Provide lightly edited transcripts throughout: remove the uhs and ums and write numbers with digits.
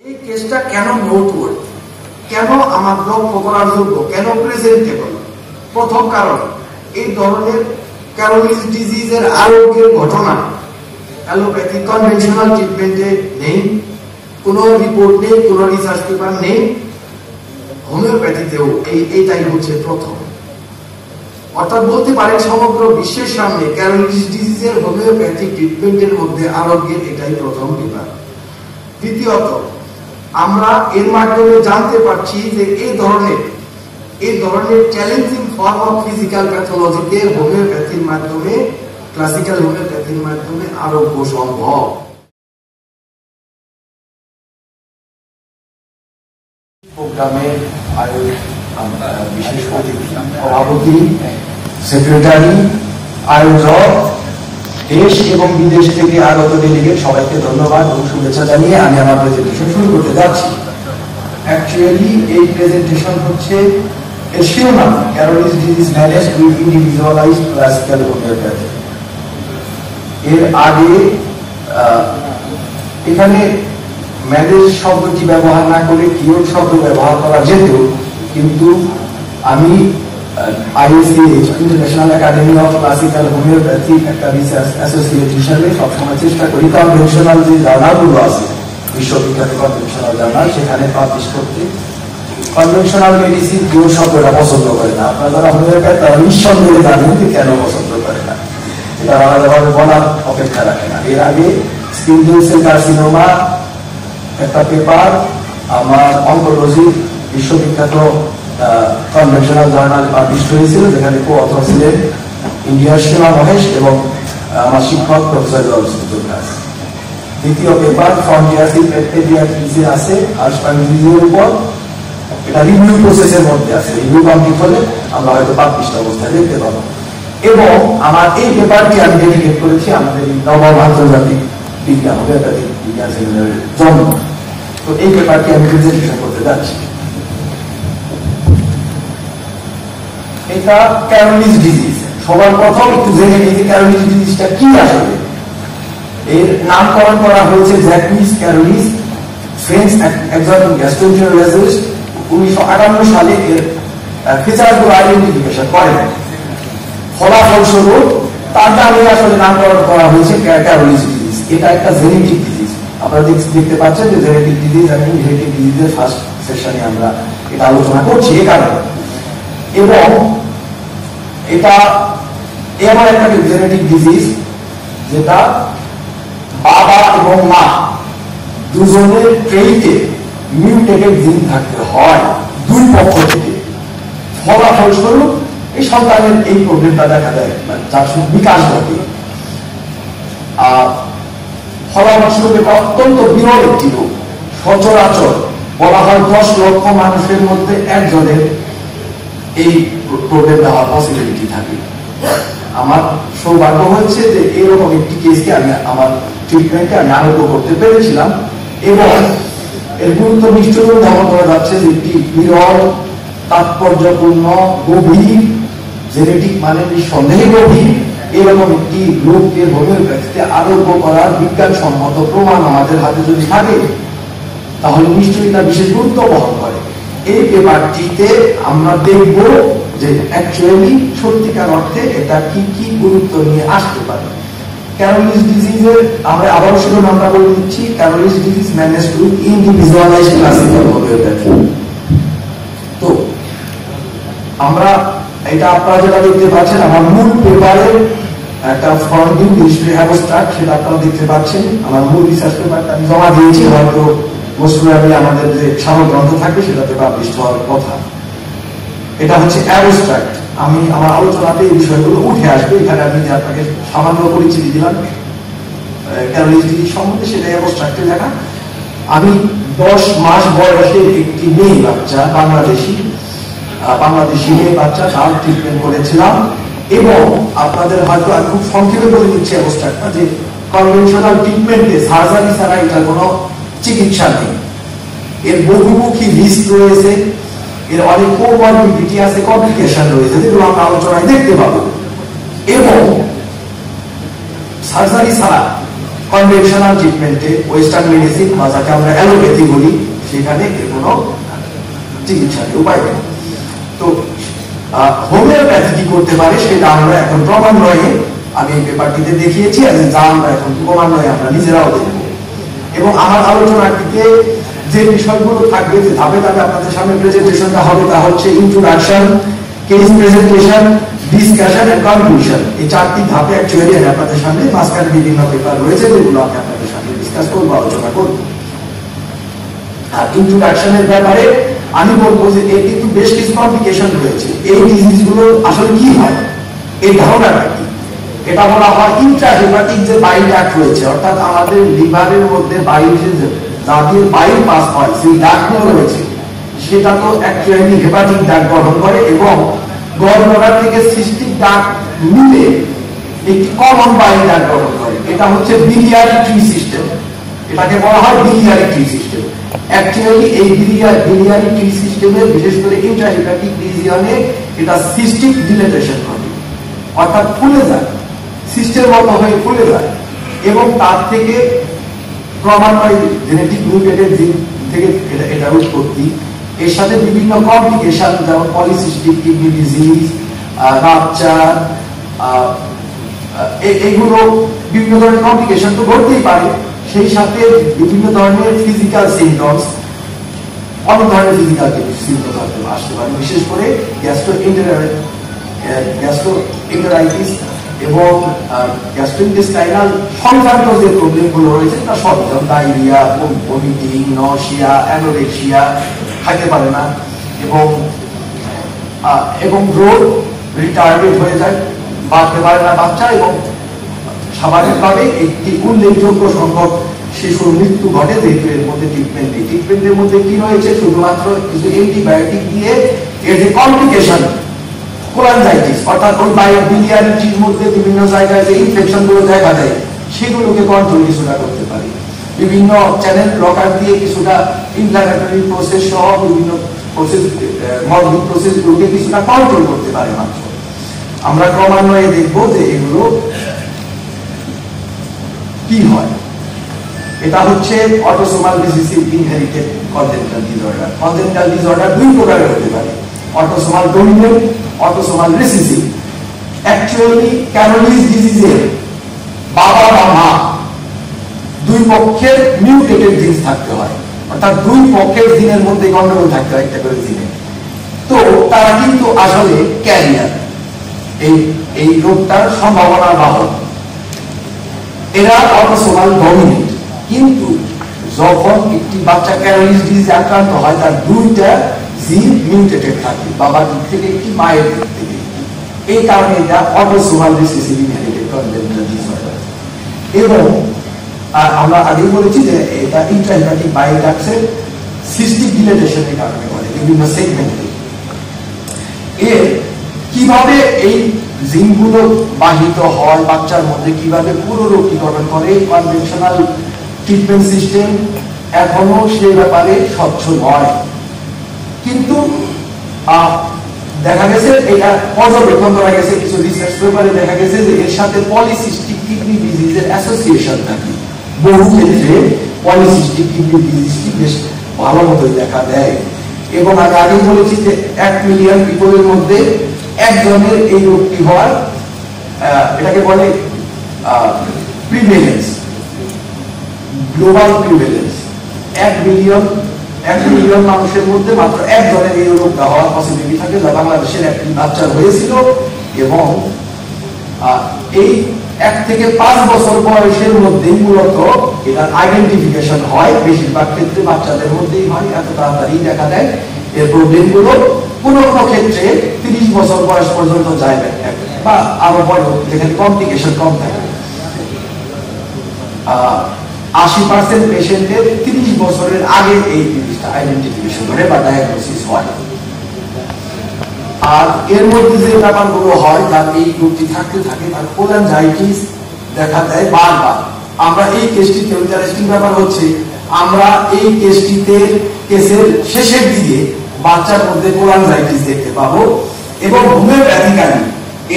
এই কেসটা কেন নোটওয়ার্থ, কেন আমার লক্ষ্য করার যোগ্য, কেন প্রেজেন্টেবল? প্রথম কারণ, এই ধরনের ক্যারোলিস ডিজিজের আরোগ্যের ঘটনা অ্যালোপ্যাথি কনভেনশনাল ট্রিটমেন্টে নেই, কোনো রিপোর্ট নেই, কোনো রিসার্চ পেপার নেই। হোমিওপ্যাথিতেও এইটাই হচ্ছে প্রথম। অর্থাৎ বলতে পারেন সমগ্র বিশ্বের সামনে ক্যারোলিস ডিজিজের হোমিওপ্যাথি ট্রিটমেন্টের মধ্যে আরোগ্যের এটাই প্রথম পেপার। দ্বিতীয়ত, আমরা এর মাধ্যমে জানতে পারছি যে এই ধরনের চ্যালেঞ্জিং ফর্ম অফ ফিজিক্যাল প্যাথোলজিতে হোমিওপ্যাথির মাধ্যমে, ক্লাসিক্যাল হোমিওপ্যাথির মাধ্যমে আরোগ্য সম্ভব। প্রোগ্রামে বিশেষ অতিথি, সভাপতি, সেক্রেটারি, আয়োজক, দেশ এবং বিদেশ থেকে আগত ডেলিগেট সবাইকে ধন্যবাদ এবং শুভেচ্ছা জানিয়ে আমি আমার প্রেজেন্টেশন শুরু করতে যাচ্ছি। অ্যাকচুয়ালি এই প্রেজেন্টেশন হচ্ছে এর শিরোনাম Caroli's disease managed with individualised classical homeopathy. এর আগে এখানে ম্যানেজ শব্দটি ব্যবহার না করে কিওর শব্দ ব্যবহার করা যেত, কিন্তু আমি ISAH international academy of classical homeopathy একটা রিসার্চ অ্যাসোসিয়েট হিসাবে সবসময় চেষ্টা করি কনভেনশনাল যে জার্নালগুলো আছে, বিশ্ববিখ্যাত কনভেনশনাল জার্নাল, সেখানে পাবলিশ করতে। কনভেনশনাল মেডিসিন কিওর শব্দটা পছন্দ করে না। আপনারা যারা হোমিওপ্যাথি তারা নিঃসন্দেহে জানেন যে কেন পছন্দ করে না, এটা আলাদাভাবে বলার অপেক্ষা রাখে না। এর আগে স্পিন্ডল সেল কার্সিনোমা একটা পেপার আমার অঙ্কোলজি বিশ্ববিখ্যাত কনভেনশনাল জার্নাল পাবলিশ হয়েছিল, যেখানে কো অথর ছিলেন ইন্ডিয়ার সীমা মহেশ এবং আমার শিক্ষক প্রফেসর জয়সূর্য দাস। দ্বিতীয় পেপার ফ্রন্টিয়ার্স ইন পেডিয়াট্রিক্সে আছে হার্শপাইন ডিজিজের উপর, এটা রিভিউ প্রসেসের মধ্যে আছে, রিভিউ কমপ্লিট হলে আমরা হয়তো পাবলিশড অবস্থায় দেখতে পাবো। এবং আমার এই পেপারটি আমি ডেডিকেট করেছি আমাদের নবম আন্তর্জাতিক বিজ্ঞান হোমিওপ্যাথিক বিজ্ঞান সেমিনারের জন্য। তো এই পেপারটি আমি প্রেজেন্টেশন করতে যাচ্ছি। এটা ক্যারোলিস ডিজিজ। সবার প্রথম একটু জেনে নিই যে ক্যারোলিস ডিজিজটা কি আসলে। এর নামকরণ করা হয়েছে জ্যাকুইস ক্যারোলিস, ফ্রেঞ্চ একজন গ্যাস্ট্রোএন্টারোলজিস্ট 1958 সালে এর ফিচারগুলো আইডেন্টিফিকেশন করেন। ফলাফলস্বরূপ তার নামে আসলে নামকরণ করা হয়েছে ক্যারোলিস ডিজিজ। এটা একটা জেনেটিক ডিজিজ। আপনারা দেখতে পাচ্ছেন যে জেনেটিক ডিজিজ এবং ইনহেরিটেড ডিজিজের ফার্স্ট সেশনে আমরা এটা আলোচনা করছি এই কারণে। এবং এটা এমন একটা জেনেটিক ডিজিজ যেটা বাবা এবং মা দুজনের ট্রেইতে মিউটেটেড জিন থাকতে হয় দুই পক্ষ থেকে। ফলাফলস্বরূপ এই সন্তানের এই প্রবলেমটা দেখা দেয়, যার বিকাশ ঘটে। আর ফলাফলস্বরূপ এটা অত্যন্ত বিরল একটি রোগ। সচরাচর বলা হয় 10 লক্ষ মানুষের মধ্যে একজনের এই প্রবলেমটা হওয়ার পসিবিলিটি থাকে। আমার সৌভাগ্য হয়েছে যে এরকম একটি কেসকে আমি আমার ট্রিটমেন্টে আমি আরোগ্য করতে পেরেছিলাম। এবং এর গুরুত্ব নিশ্চয়ই ধারণ করা যাচ্ছে যে একটি বিরল, তাৎপর্যপূর্ণ, গভীর, জেনেটিক মানে নিঃসন্দেহে গভীর এরকম একটি রোগকে হোমিওপ্যাথিতে আরোগ্য করার বিজ্ঞানসম্মত প্রমাণ আমাদের হাতে যদি থাকে, তাহলে নিশ্চয়ই তা বিশেষ গুরুত্ব বহন করে। এই পেপারটিতে আমরা দেখব যে অ্যাকচুয়ালি সত্যিকার অর্থে এটা কি কি গুরুত্ব নিয়ে আসতে পারে। ক্যারোলিস ডিজিজের আমরা আবারও শিরোনামটা বলে দিচ্ছি, Caroli's disease managed with individualised classical homeopathy. তো আমরা এটা আপনারা যেটা দেখতে পাচ্ছেন আমার মূল পেপারের একটা ফ্রন্ট ভিউ হিস্ট্রি অ্যাবস্ট্রাক্ট, সেটা আপনারা দেখতে পাচ্ছেন। আমার মূল রিসার্চ পেপারটা আমি জমা দিয়েছি, হয়তো মোস্ট প্রবাবলি আমাদের যে সামগ্র গ্রন্থ থাকবে সেটাতে পাবলিশ হওয়ার কথা। এটা হচ্ছে অ্যাবস্ট্রাক্ট। আমি আমার আলোচনাতে এই বিষয়গুলো উঠে আসবে। এখানে আমি যে আপনাকে সামান্য পরিচিতি দিলাম ক্যারোলিস ডিজিজ সম্বন্ধে, সেটা অ্যাবস্ট্রাক্টে লেখা। আমি 10 মাস বয়সে একটি মেয়ে বাচ্চা, বাংলাদেশি মেয়ে বাচ্চা, তার ট্রিটমেন্ট করেছিলাম। এবং আপনাদের হয়তো আমি খুব সংক্ষেপে বলে দিচ্ছি অ্যাবস্ট্রাক্টটা, যে কনভেনশনাল ট্রিটমেন্টে সার্জারি ছাড়া এটা কোনো চিকিৎসা নেই। এর বহুমুখী রিস্ক রয়েছে, এর অনেক কোমরবিডিটি আছে, কমপ্লিকেশন রয়েছে, যেগুলো আমরা আলোচনায় দেখতে পাবো। এবং সার্জারি ছাড়া কনভেনশনাল ট্রিটমেন্টে ওয়েস্টার্ন মেডিসিন বা যাকে আমরা অ্যালোপ্যাথি বলি সেখানে এর কোনো চিকিৎসার উপায় নেই। তো হোমিওপ্যাথি কি করতে পারে সেটা আমরা এখন ক্রমান্বয়ে আমি এই পেপারটিতে দেখিয়েছি, যা আমরা এখন ক্রমান্বয়ে আমরা নিজেরাও দেখব। এবং আমার আলোচনাটিতে যে বিষয়গুলো থাকবে, যে ধাপে ধাপে আপনাদের সামনে প্রেজেন্টেশনটা হবে, তা হচ্ছে introduction, case presentation, discussion and conclusion. এই চারটি ধাপে অ্যাকচুয়ালি আপনাদের সামনে মাঝখানে বিভিন্ন পেপার রয়েছে যেগুলো আমি আপনাদের সামনে ডিসকাস করবো, আলোচনা করবো। আর ইন্ট্রোডাকশনের ব্যাপারে আমি বলবো যে এর কিন্তু বেশ কিছু কমপ্লিকেশন রয়েছে। এই ডিজিজগুলো আসলে কি হয়, এই ধারণাটা কি? এটা বলা হয় ইন্ট্রাহেপাটিক যে বাইল ডাক্ট রয়েছে, অর্থাৎ আমাদের লিভারের মধ্যে বাইল জাতীয় বাইল পাস হয়, সেই ডাক্টগুলো রয়েছে, সেটা তো অ্যাকচুয়ালি হেপাটিক ডাক্ট গঠন করে এবং গলব্লাডার থেকে সিস্টিক ডাক্ট মিলে একটি কমন বাইল ডাক্ট গঠন করে। এটা হচ্ছে বিলিয়ারি ট্রি সিস্টেম, এটাকে বলা হয় বিলিয়ারি ট্রি সিস্টেম। অ্যাকচুয়ালি এই বিলিয়ারি ট্রি সিস্টেমে বিশেষ করে ইন্ট্রাহেপাটিক রিজিয়নে এটা সিস্টিক ডিলেটেশন ঘটে, অর্থাৎ ফুলে যায়, সিস্টেম মতো হয়ে ফুলে যায় এবং তার থেকে ক্রমান্বয়ে জেনেটিক মিউটেটেড জিন থেকে এটা উৎপত্তি। এর সাথে বিভিন্ন কমপ্লিকেশন যেমন পলিসিস্টিক কিডনি ডিজিজ, রাপচার, এইগুলো বিভিন্ন ধরনের কমপ্লিকেশন তো ঘটতেই পারে। সেই সাথে বিভিন্ন ধরনের ফিজিক্যাল সিমটমস, অনেক ধরনের ফিজিক্যাল সিমটমস আসতে পারে, বিশেষ করে গ্যাস্ট্রোএন্টেরাইটিস এবং গ্যাস্ট্রোইন্টেস্টাইনাল সংক্রান্ত যে প্রবলেমগুলো রয়েছে তা সব, যেমন ডায়রিয়া, ভমিটিং, নশিয়া, অ্যানোরেক্সিয়া, খাইতে পারে না এবং গ্রোথ রিটার্ডেড হয়ে যায়, বাড়তে পারে না বাচ্চা এবং স্বাভাবিকভাবে একটি উল্লেখযোগ্য সংখ্যক শিশুর মৃত্যু ঘটে। যেহেতু এর মধ্যে ট্রিটমেন্ট নেই, ট্রিটমেন্টের মধ্যে কি রয়েছে, শুধুমাত্র কিছু অ্যান্টিবায়োটিক দিয়ে এর যে কমপ্লিকেশন কোলানজাইটিস, অর্থাৎ ওই বিলিয়ারিটির মধ্যে বিভিন্ন জায়গায় যে ইনফেকশন গুলো দেখা দেয় সেগুলোকে কন্ট্রোল কিছুটা করতে পারে, বিভিন্ন চ্যানেল ব্লকার দিয়ে কিছুটা ইনফ্ল্যামেটরি প্রসেস সহ বিভিন্ন প্রসেস মডেলিং প্রসেসগুলোকে কিছুটা কন্ট্রোল করতে পারে মাত্র। আমরা ক্রমান্বয়ে দেখবো যে এগুলো কি হয়। এটা হচ্ছে autosomal recessive inherited congenital disorder. Congenital disorder দুই প্রকারের হতে পারে, autosomal dominant, autosomal recessive. Actually Caroli's ডিজিজের বাবা বা মা দুই পক্ষের মিউটেটেড জিন থাকতে হয়, অর্থাৎ দুই পক্ষের জিনের মধ্যে গন্ডগোল থাকতে হয় একটা করে জিনে। তো তারা কিন্তু আসলে ক্যারিয়ার, এই রোগটার সম্ভাবনা বাহক, এরা অটোসোমাল ডমিনেন্ট। কিন্তু যখন একটি বাচ্চা ক্যানোলিস ডিজিজে আক্রান্ত হয় তার দুইটা জিন মিউটেটেড থাকে, বাবার দিক থেকে একটি, মায়ের দিক থেকে। এই কারণে এটা autosomal recessive inherited congenital disorder. এবং আমরা আগেই বলেছি যে এটা ইন্ট্রাহেপাটিক বাইল ডাক্টের সিস্টিক ডিলেটেশনের কারণে হয় বিভিন্ন সেগমেন্টে। এর কিভাবে এই জিনগুলো বাহিত হয় বাচ্চার মধ্যে, কিভাবে পুরো রোগটি গঠন করে, কনভেনশনাল ট্রিটমেন্ট সিস্টেম এখনো সে ব্যাপারে স্বচ্ছ নয়। কিন্তু দেখা গেছে এটা পর্যবেক্ষণ করা গেছে, কিছু রিসার্চ পেপারে দেখা গেছে যে এর সাথে পলিসিস্টিক কিডনি ডিজিজের অ্যাসোসিয়েশন থাকে। বহু ক্ষেত্রে পলিসিস্টিক কিডনি ডিজিজটি বেশ ভালো মতোই দেখা দেয় এবং আমি আগে বলেছি যে 1 মিলিয়ন পিপলের মধ্যে একজনের এই রোগটি হওয়ার, এটাকে বলে প্রিভেলেন্স, গ্লোবাল প্রিভেলেন্স। 1 মিলিয়ন মানুষের মধ্যে মাত্র একজনের এই রোগটা হওয়ার পসিবিলিটি থাকে, যা বাংলাদেশের একটি বাচ্চার হয়েছিল। এবং এই 1 থেকে 5 বছর বয়সের মধ্যে মূলত এটার আইডেন্টিফিকেশন হয়, বেশিরভাগ ক্ষেত্রে বাচ্চাদের মধ্যেই হয়, এত তাড়াতাড়ি দেখা দেয়। এর প্রবলেমগুলো কোনো কোনো ক্ষেত্রে 30 বছর বয়স পর্যন্ত যায় বা আরো বড়, যেখানে কমপ্লিকেশন কম থাকে। 80% পেশেন্টের 30 বছরের আগে এই জিনিসটা আইডেন্টিফিকেশন করে বা ডায়াগনোসিস হয়। আর এর মধ্যে যে ব্যাপারগুলো হয়, তার এই রোগটি থাকতে থাকে, তার কোলানজাইটিস দেখা দেয় বারবার। আমরা এই কেসটিতে ইন্টারেস্টিং ব্যাপার হচ্ছে, আমরা এই কেসের শেষের দিকে বাচ্চার মধ্যে কোলানজাইটিস দেখতে পাবো এবং হোমিওপ্যাথিক্যালি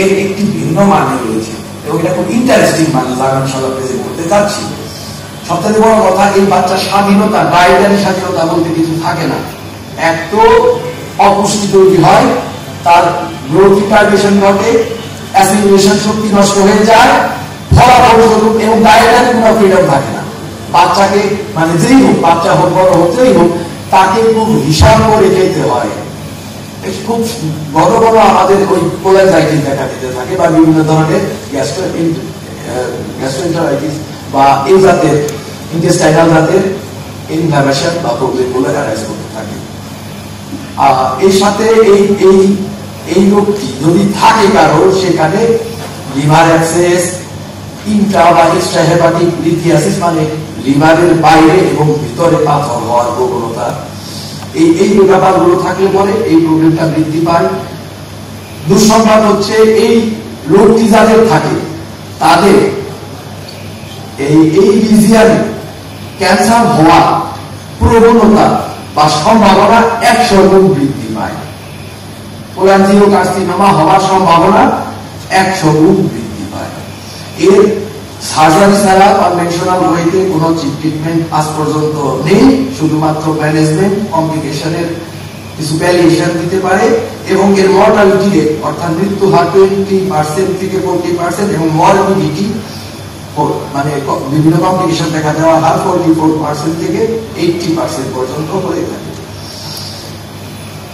এর একটি ভিন্ন মানে রয়েছে এবং এটা খুব ইন্টারেস্টিং মানে, যা আমি সবাই প্রেজেন্ট করতে চাচ্ছি। সবথেকে বড় কথা, এই বাচ্চার স্বাধীনতা, ডায়েটারি স্বাধীনতা বলতে কিছু থাকে না। এক তো অপুষ্টি তৈরি হয়, তার গ্রোথ রিটার্ডেশন ঘটে, অ্যাসিমিলেশন শক্তি নষ্ট হয়ে যায়, ফলাফলস্বরূপ এবং ডায়েটারি কোনো ফ্রিডম থাকে না। বাচ্চাকে মানে যেই হোক, বাচ্চা হোক বড় হোক যেই হোক, তাকে খুব হিসাব করে খেতে হয়। খুব বড় বড় আমাদের ওই কোলাইজাইটিস দেখা দিতে থাকে, বা বিভিন্ন ধরনের গ্যাস্ট্রোএন্টারাইটিস বা এই জাতের ইন্টেস্টাইনাল জাতের ইনফ্লামেশন বা প্রবলেমগুলো অ্যারাইজ করতে থাকে। এর সাথে এই রোগটি যদি থাকে কারো, সেখানে লিভার অ্যাক্সেস, ইন্ট্রা বা এক্সট্রা হেপাটিক লিথিয়াসিস মানে লিভারের বাইরে এবং ভিতরে পাথর হওয়ার প্রবণতা, এই ব্যাপারগুলো থাকলে পরে এই প্রবলেমটা বৃদ্ধি পায়। দুঃসংবাদ হচ্ছে এই রোগটি যাদের থাকে তাদের এই রিজিয়নে ক্যান্সার হওয়ার প্রবণতা বা সম্ভাবনা 100 গুণ বৃদ্ধি পায়। কোলাঞ্জিওকার্সিনোমা হওয়ার সম্ভাবনা 100 গুণ বৃদ্ধি পায়। এর সার্জারি ছাড়া কনভেনশনাল ওয়েতে কোনো ট্রিটমেন্ট আজ পর্যন্ত নেই, শুধুমাত্র ম্যানেজমেন্ট কমপ্লিকেশনের কিছু ভ্যালিয়েশন দিতে পারে, এবং এর মর্টালিটি রেট অর্থাৎ মৃত্যু হার 20% থেকে 40% এবং মরবিডিটি মানে বিভিন্ন কমপ্লিকেশন দেখা দেওয়া হার 44% থেকে 80% পর্যন্ত হয়ে থাকে।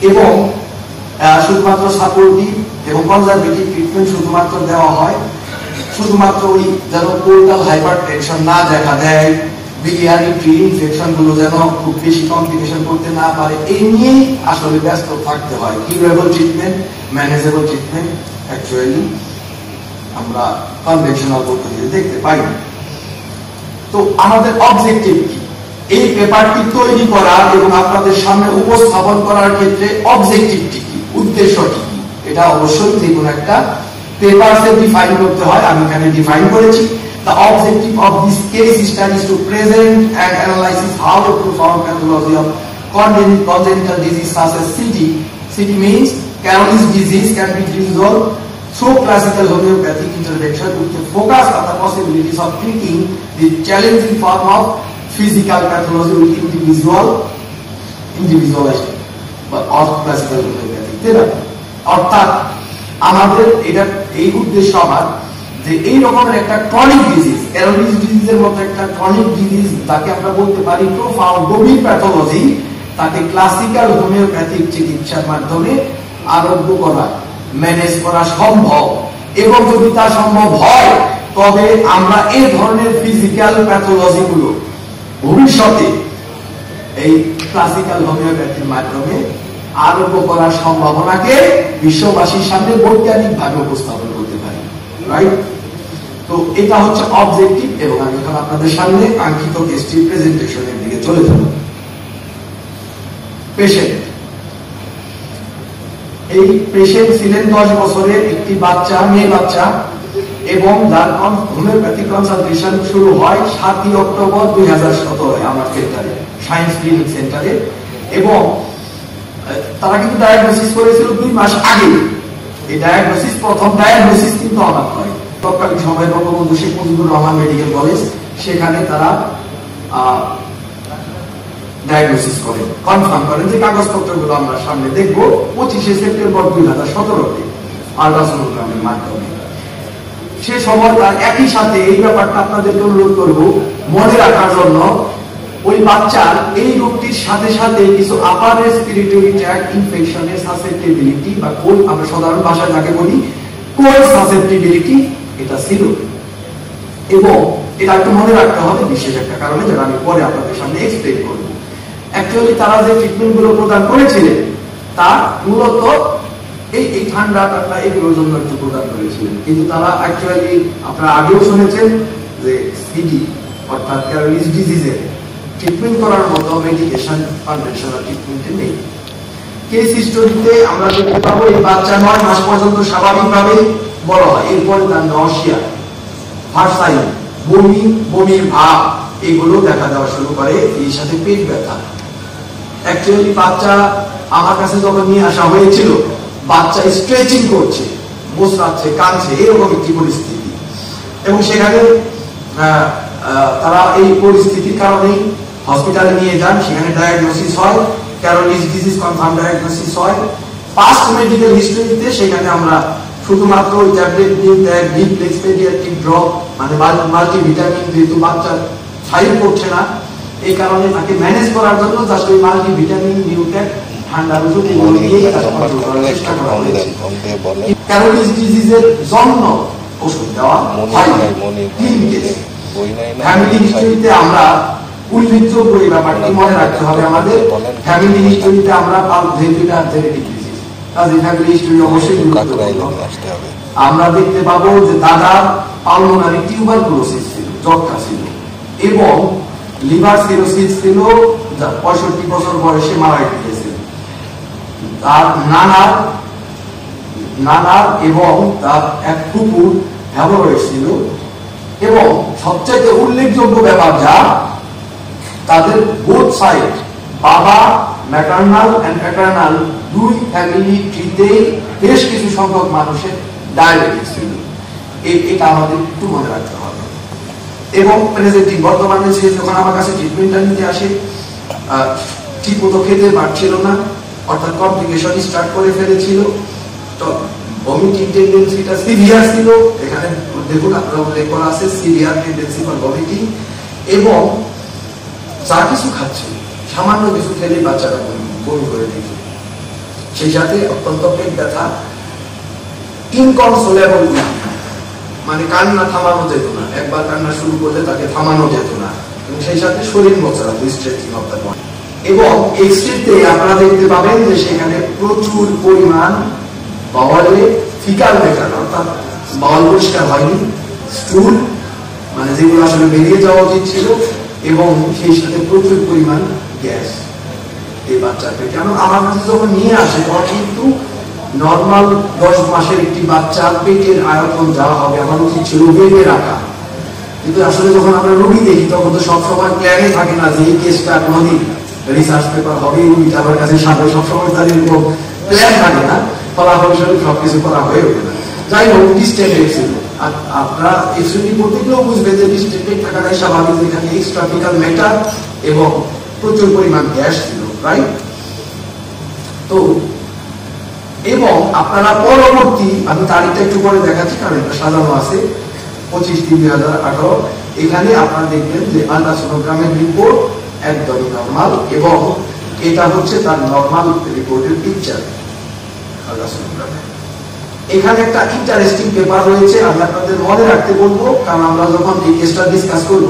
এবং শুধুমাত্র সাপোর্টিভ এবং কনজারভেটিভ ট্রিটমেন্ট শুধুমাত্র দেওয়া হয়, শুধুমাত্র ওই যেন পোর্টাল হাইপারটেনশন না দেখা দেয়, biliary tree ইনফেকশন গুলো যেন খুব বেশি কমপ্লিকেশন করতে না পারে, এই নিয়েই আসলে ব্যস্ত থাকতে হয়। Curable treatment, manageable treatment actually আমরা কনভেনশনাল পদ্ধতিতে দেখতে পাই। তো আমাদের অবজেক্টিভ কি? এই পেপারটি তৈরি করা এবং আপনাদের সামনে উপস্থাপন করার ক্ষেত্রে অবজেক্টিভটি কি, উদ্দেশ্যটি কি, এটা অবশ্যই যে কোনো একটা পেপারসে ডিফাইন করতে হয়। আমি এখানে ডিফাইন করেছি। The objective of this case study is to present and analyze how a profound pathology of congenital disease such as CD means Caroli's disease can be resolved through classical homeopathic intervention with a focus on the possibilities of treating the challenging form of physical pathology with individualized or classical homeopathic therapy. অর্থাৎ আমাদের এটা এই উদ্দেশ্য আমার যে এই রকমের একটা ক্রনিক ডিজিজ, ক্যারোলিস ডিজিজের মতো একটা ক্রনিক ডিজিজ, তাকে আমরা বলতে পারি প্রোফাউন্ড গভীর প্যাথোলজি, তাকে ক্লাসিক্যাল হোমিওপ্যাথিক চিকিৎসার মাধ্যমে আরোগ্য করা, ম্যানেজ করা সম্ভব। এবং যদি তা সম্ভব হয়, তবে আমরা এই ধরনের ফিজিক্যাল প্যাথোলজি গুলো ভবিষ্যতে এই ক্লাসিক্যাল হোমিওপ্যাথির মাধ্যমে আরোগ্য করার সম্ভাবনাকে বিশ্ববাসীর সামনে বৈজ্ঞানিকভাবে উপস্থাপন করতে পারি। রাইট? তো এটা হচ্ছে অবজেক্টিভ, এবং আমি এখন আপনাদের সামনে কাঙ্ক্ষিত কেসটি প্রেজেন্টেশনের দিকে চলে যাব। পেশেন্ট, এই পেশেন্ট ছিলেন 10 বছরের একটি বাচ্চা, মেয়ে বাচ্চা, এবং যার হোমিওপ্যাথিক কনসালটেশন শুরু হয় 7 অক্টোবর 2017 আমার সেন্টারে, সায়েন্স ক্লিনিক সেন্টারে। এবং তারা কিন্তু ডায়াগনোসিস করেছিল 2 মাস আগে। এই ডায়াগনোসিস, প্রথম ডায়াগনোসিস কিন্তু আমার হয় তৎকালীন সময় বঙ্গবন্ধু শেখ মুজিবুর রহমান মেডিকেল কলেজ, সেখানে তারা ডায়াগনোসিস করেন, কনফার্ম করেন যে কাগজপত্রগুলো আমরা সামনে দেখব 25 সেপ্টেম্বর 2017 আল্ট্রাসোনোগ্রামের মাধ্যমে। সে সময় তার একই সাথে এই ব্যাপারটা আপনাদেরকে অনুরোধ করব মনে রাখার জন্য, ওই বাচ্চার এই রোগটির সাথে সাথে কিছু আপার রেসপিরেটরি ট্র্যাক্ট ইনফেকশনের সাসেপ্টিবিলিটি বা কোল্ড, আমরা সাধারণ ভাষায় যাকে বলি কোল্ড সাসেপ্টিবিলিটি, এটা ছিল। এবং এটা একটু মনে রাখতে হবে বিশেষ একটা কারণে, যেটা আমি পরে আপনাদের সামনে এক্সপ্লেইন করব। অ্যাকচুয়ালি তারা যে ট্রিটমেন্ট গুলো প্রদান করেছিলেন তা মূলত এই ঠান্ডা টান্ডা এগুলোর জন্য একটু প্রদান করেছিলেন, কিন্তু তারা অ্যাকচুয়ালি আপনারা আগেও শুনেছেন যে সিডি অর্থাৎ ক্যারোলিস ডিজিজের ট্রিটমেন্ট করার মতো মেডিকেশন কনভেনশনাল ট্রিটমেন্টে নেই। কেস হিস্টোরিতে আমরা দেখতে পাবো এই বাচ্চা 9 মাস পর্যন্ত স্বাভাবিকভাবে বড় হয়, এরপরে তার নসিয়া, ভার্সাই, বমির ভাব এগুলো দেখা দেওয়া শুরু করে, এর সাথে পেট ব্যথা। অ্যাকচুয়ালি বাচ্চা আমার কাছে যখন নিয়ে আসা হয়েছিল, বাচ্চা স্ট্রেচিং করছে, মোচড়াচ্ছে, কাঁদছে, এরকম একটি পরিস্থিতি। এবং সেখানে তারা এই পরিস্থিতির কারণেই হসপিটালে নিয়ে যান, সেখানে ডায়াগনোসিস হয়, ক্যারোলিস ডিজিজ কনফার্ম ডায়াগনোসিস হয়। পাস্ট মেডিকেল হিস্ট্রিতে সেখানে আমরা শুধুমাত্র ওই ট্যাবলেট দিয়ে দেয় ডিপ্লেক্স পেডিয়াট্রিক ড্রপ, মানে মাল্টিভিটামিন, যেহেতু বাচ্চা ফাইল করছে না, এই কারণে তাকে ম্যানেজ করার জন্য জাস্ট ওই মাল্টিভিটামিন, নিউট্যাক, ঠান্ডার ওষুধ এগুলো দিয়ে কন্ট্রোল করার চেষ্টা করা হয়েছে। ক্যারোলিস ডিজিজের জন্য ওষুধ দেওয়া হয় ফ্যামিলি হিস্ট্রিতে আমরা উল্লেখযোগ্য এই ব্যাপারটি মনে রাখতে হবে আমাদের। ফ্যামিলি হিস্ট্রিতে আমরা যেহেতু এটা জেনেটিক ডিজিজ, কাজে ফ্যামিলি হিস্ট্রি অবশ্যই আমরা দেখতে পাবো যে দাদার পালমোনারি টিউবারকুলোসিস ছিল, যক্ষা ছিল, এবং লিভার সিরোসিস ছিল, 65 বছর বয়সে মারা গিয়েছিল। তার নানার এবং তার এক কুকুর হ্যামোরয়েড ছিল। এবং সবচেয়ে উল্লেখযোগ্য ব্যাপার যা, তাদের বোথ সাইড, বাবা ম্যাটারনাল এন্ড প্যাটারনাল দুই ফ্যামিলি ট্রিতেই বেশ কিছু সংখ্যক মানুষের ডায়াবেটিস ছিল। এটা আমাদের একটু মনে রাখতে হবে। এবং প্রেজেন্টিং বর্তমানে সে যখন আমার কাছে ট্রিটমেন্টটা নিতে আসে, ঠিক মতো খেতে পারছিল না, অর্থাৎ কমপ্লিকেশন স্টার্ট করে ফেলেছিল, তো ভমিটিং টেন্ডেন্সিটা সিভিয়ার ছিল, এখানে দেখুন আপনারা উল্লেখ করা আছে সিভিয়ার টেন্ডেন্সি ফর ভমিটিং, এবং যা কিছু খাচ্ছে, সামান্য কিছু খেলেই বাচ্চারা বমি করে দিত, সেই সাথে অত্যন্ত পেট ব্যথা, ইনকনসোলেবল, মানে কান্না থামানো যেত না, একবার কান্না শুরু করলে তাকে থামানো যেত না, এবং সেই সাথে শরীর মোচড়া, স্ট্রেচিং অফ দ্য বডি। এবং এই স্ট্রিপতে আপনারা দেখতে পাবেন যে সেখানে প্রচুর পরিমাণ বাওয়ালে ফিকাল ম্যাটার, অর্থাৎ বাওয়াল পরিষ্কার হয়নি, স্টুল, মানে যেগুলো আসলে বেরিয়ে যাওয়া উচিত ছিল, এবং সেই সাথে প্রচুর পরিমাণ গ্যাস এই বাচ্চার পেটে। আমার কাছে যখন নিয়ে আসে তখন কিন্তু নর্মাল 10 মাসের একটি বাচ্চার পেটের আয়তন যা হবে আমার উচিত ছিল বেঁধে রাখা, কিন্তু আসলে যখন আমরা রোগী দেখি তখন তো সবসময় প্ল্যানে থাকে না যে এই কেসটা কোনোদিন রিসার্চ পেপার হবে, রুগীটা আমার কাছে সামনে সবসময় তার এরকম প্ল্যান থাকে না, ফলাফল হিসেবে সবকিছু করা হয়ে ওঠে না। যাই হোক, ডিস্টেন্ট ছিল, আর আপনারা এক্সরে রিপোর্ট দেখলেও বুঝবেন যে ডিস্টেন্ট থাকাটাই স্বাভাবিক, যেখানে এক্সট্রাফিকাল ম্যাটার এবং প্রচুর পরিমাণ গ্যাস ছিল, রাইট? তো এবং আপনারা পরবর্তী, আমি তারিখটা একটু পরে দেখাচ্ছি কারণ এটা সাজানো আছে, 25/3/2018, এখানে আপনারা দেখবেন যে আল্ট্রাসোনোগ্রামের রিপোর্ট একদমই নর্মাল, এবং এটা হচ্ছে তার নর্মাল রিপোর্টের পিকচার আল্ট্রাসোনোগ্রামে। এখানে একটা ইন্টারেস্টিং পেপার রয়েছে, আমি আপনাদের মনে রাখতে বলবো, কারণ আমরা যখন এই কেসটা ডিসকাস করব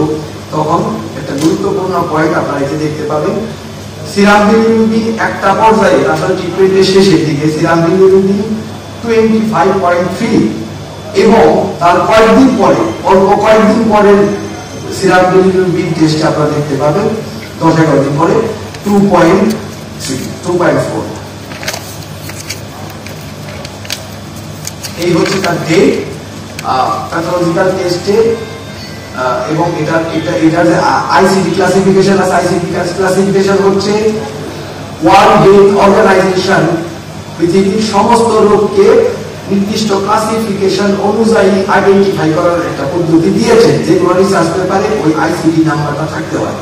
তখন একটা গুরুত্বপূর্ণ পয়েন্ট আপনারা এতে দেখতে পাবেন। সিরাম বিলিরুবিন একটা পর্যায়ে, আসলে ট্রিটমেন্টের শেষের দিকে সিরাম বিলিরুবিন 25.3, এবং তার কয়েকদিন পরে, অল্প কয়েকদিন পরে সিরাম বিলিরুবিন টেস্ট আপনারা দেখতে পাবেন 10-11 দিন পরে 2.4। এই হচ্ছে তার ডেট প্যাথোলজিক্যাল টেস্টে। এবং এটা যে আইসিডি ক্লাসিফিকেশন আছে, আইসিডি ক্লাসিফিকেশন হচ্ছে ওয়ার্ল্ড হেলথ অর্গানাইজেশন পৃথিবীর সমস্ত রোগকে নির্দিষ্ট ক্লাসিফিকেশন অনুযায়ী আইডেন্টিফাই করার একটা পদ্ধতি দিয়েছে, যেগুলো রিসার্চ পেপারে ওই আইসিডি নাম্বারটা থাকতে হয়।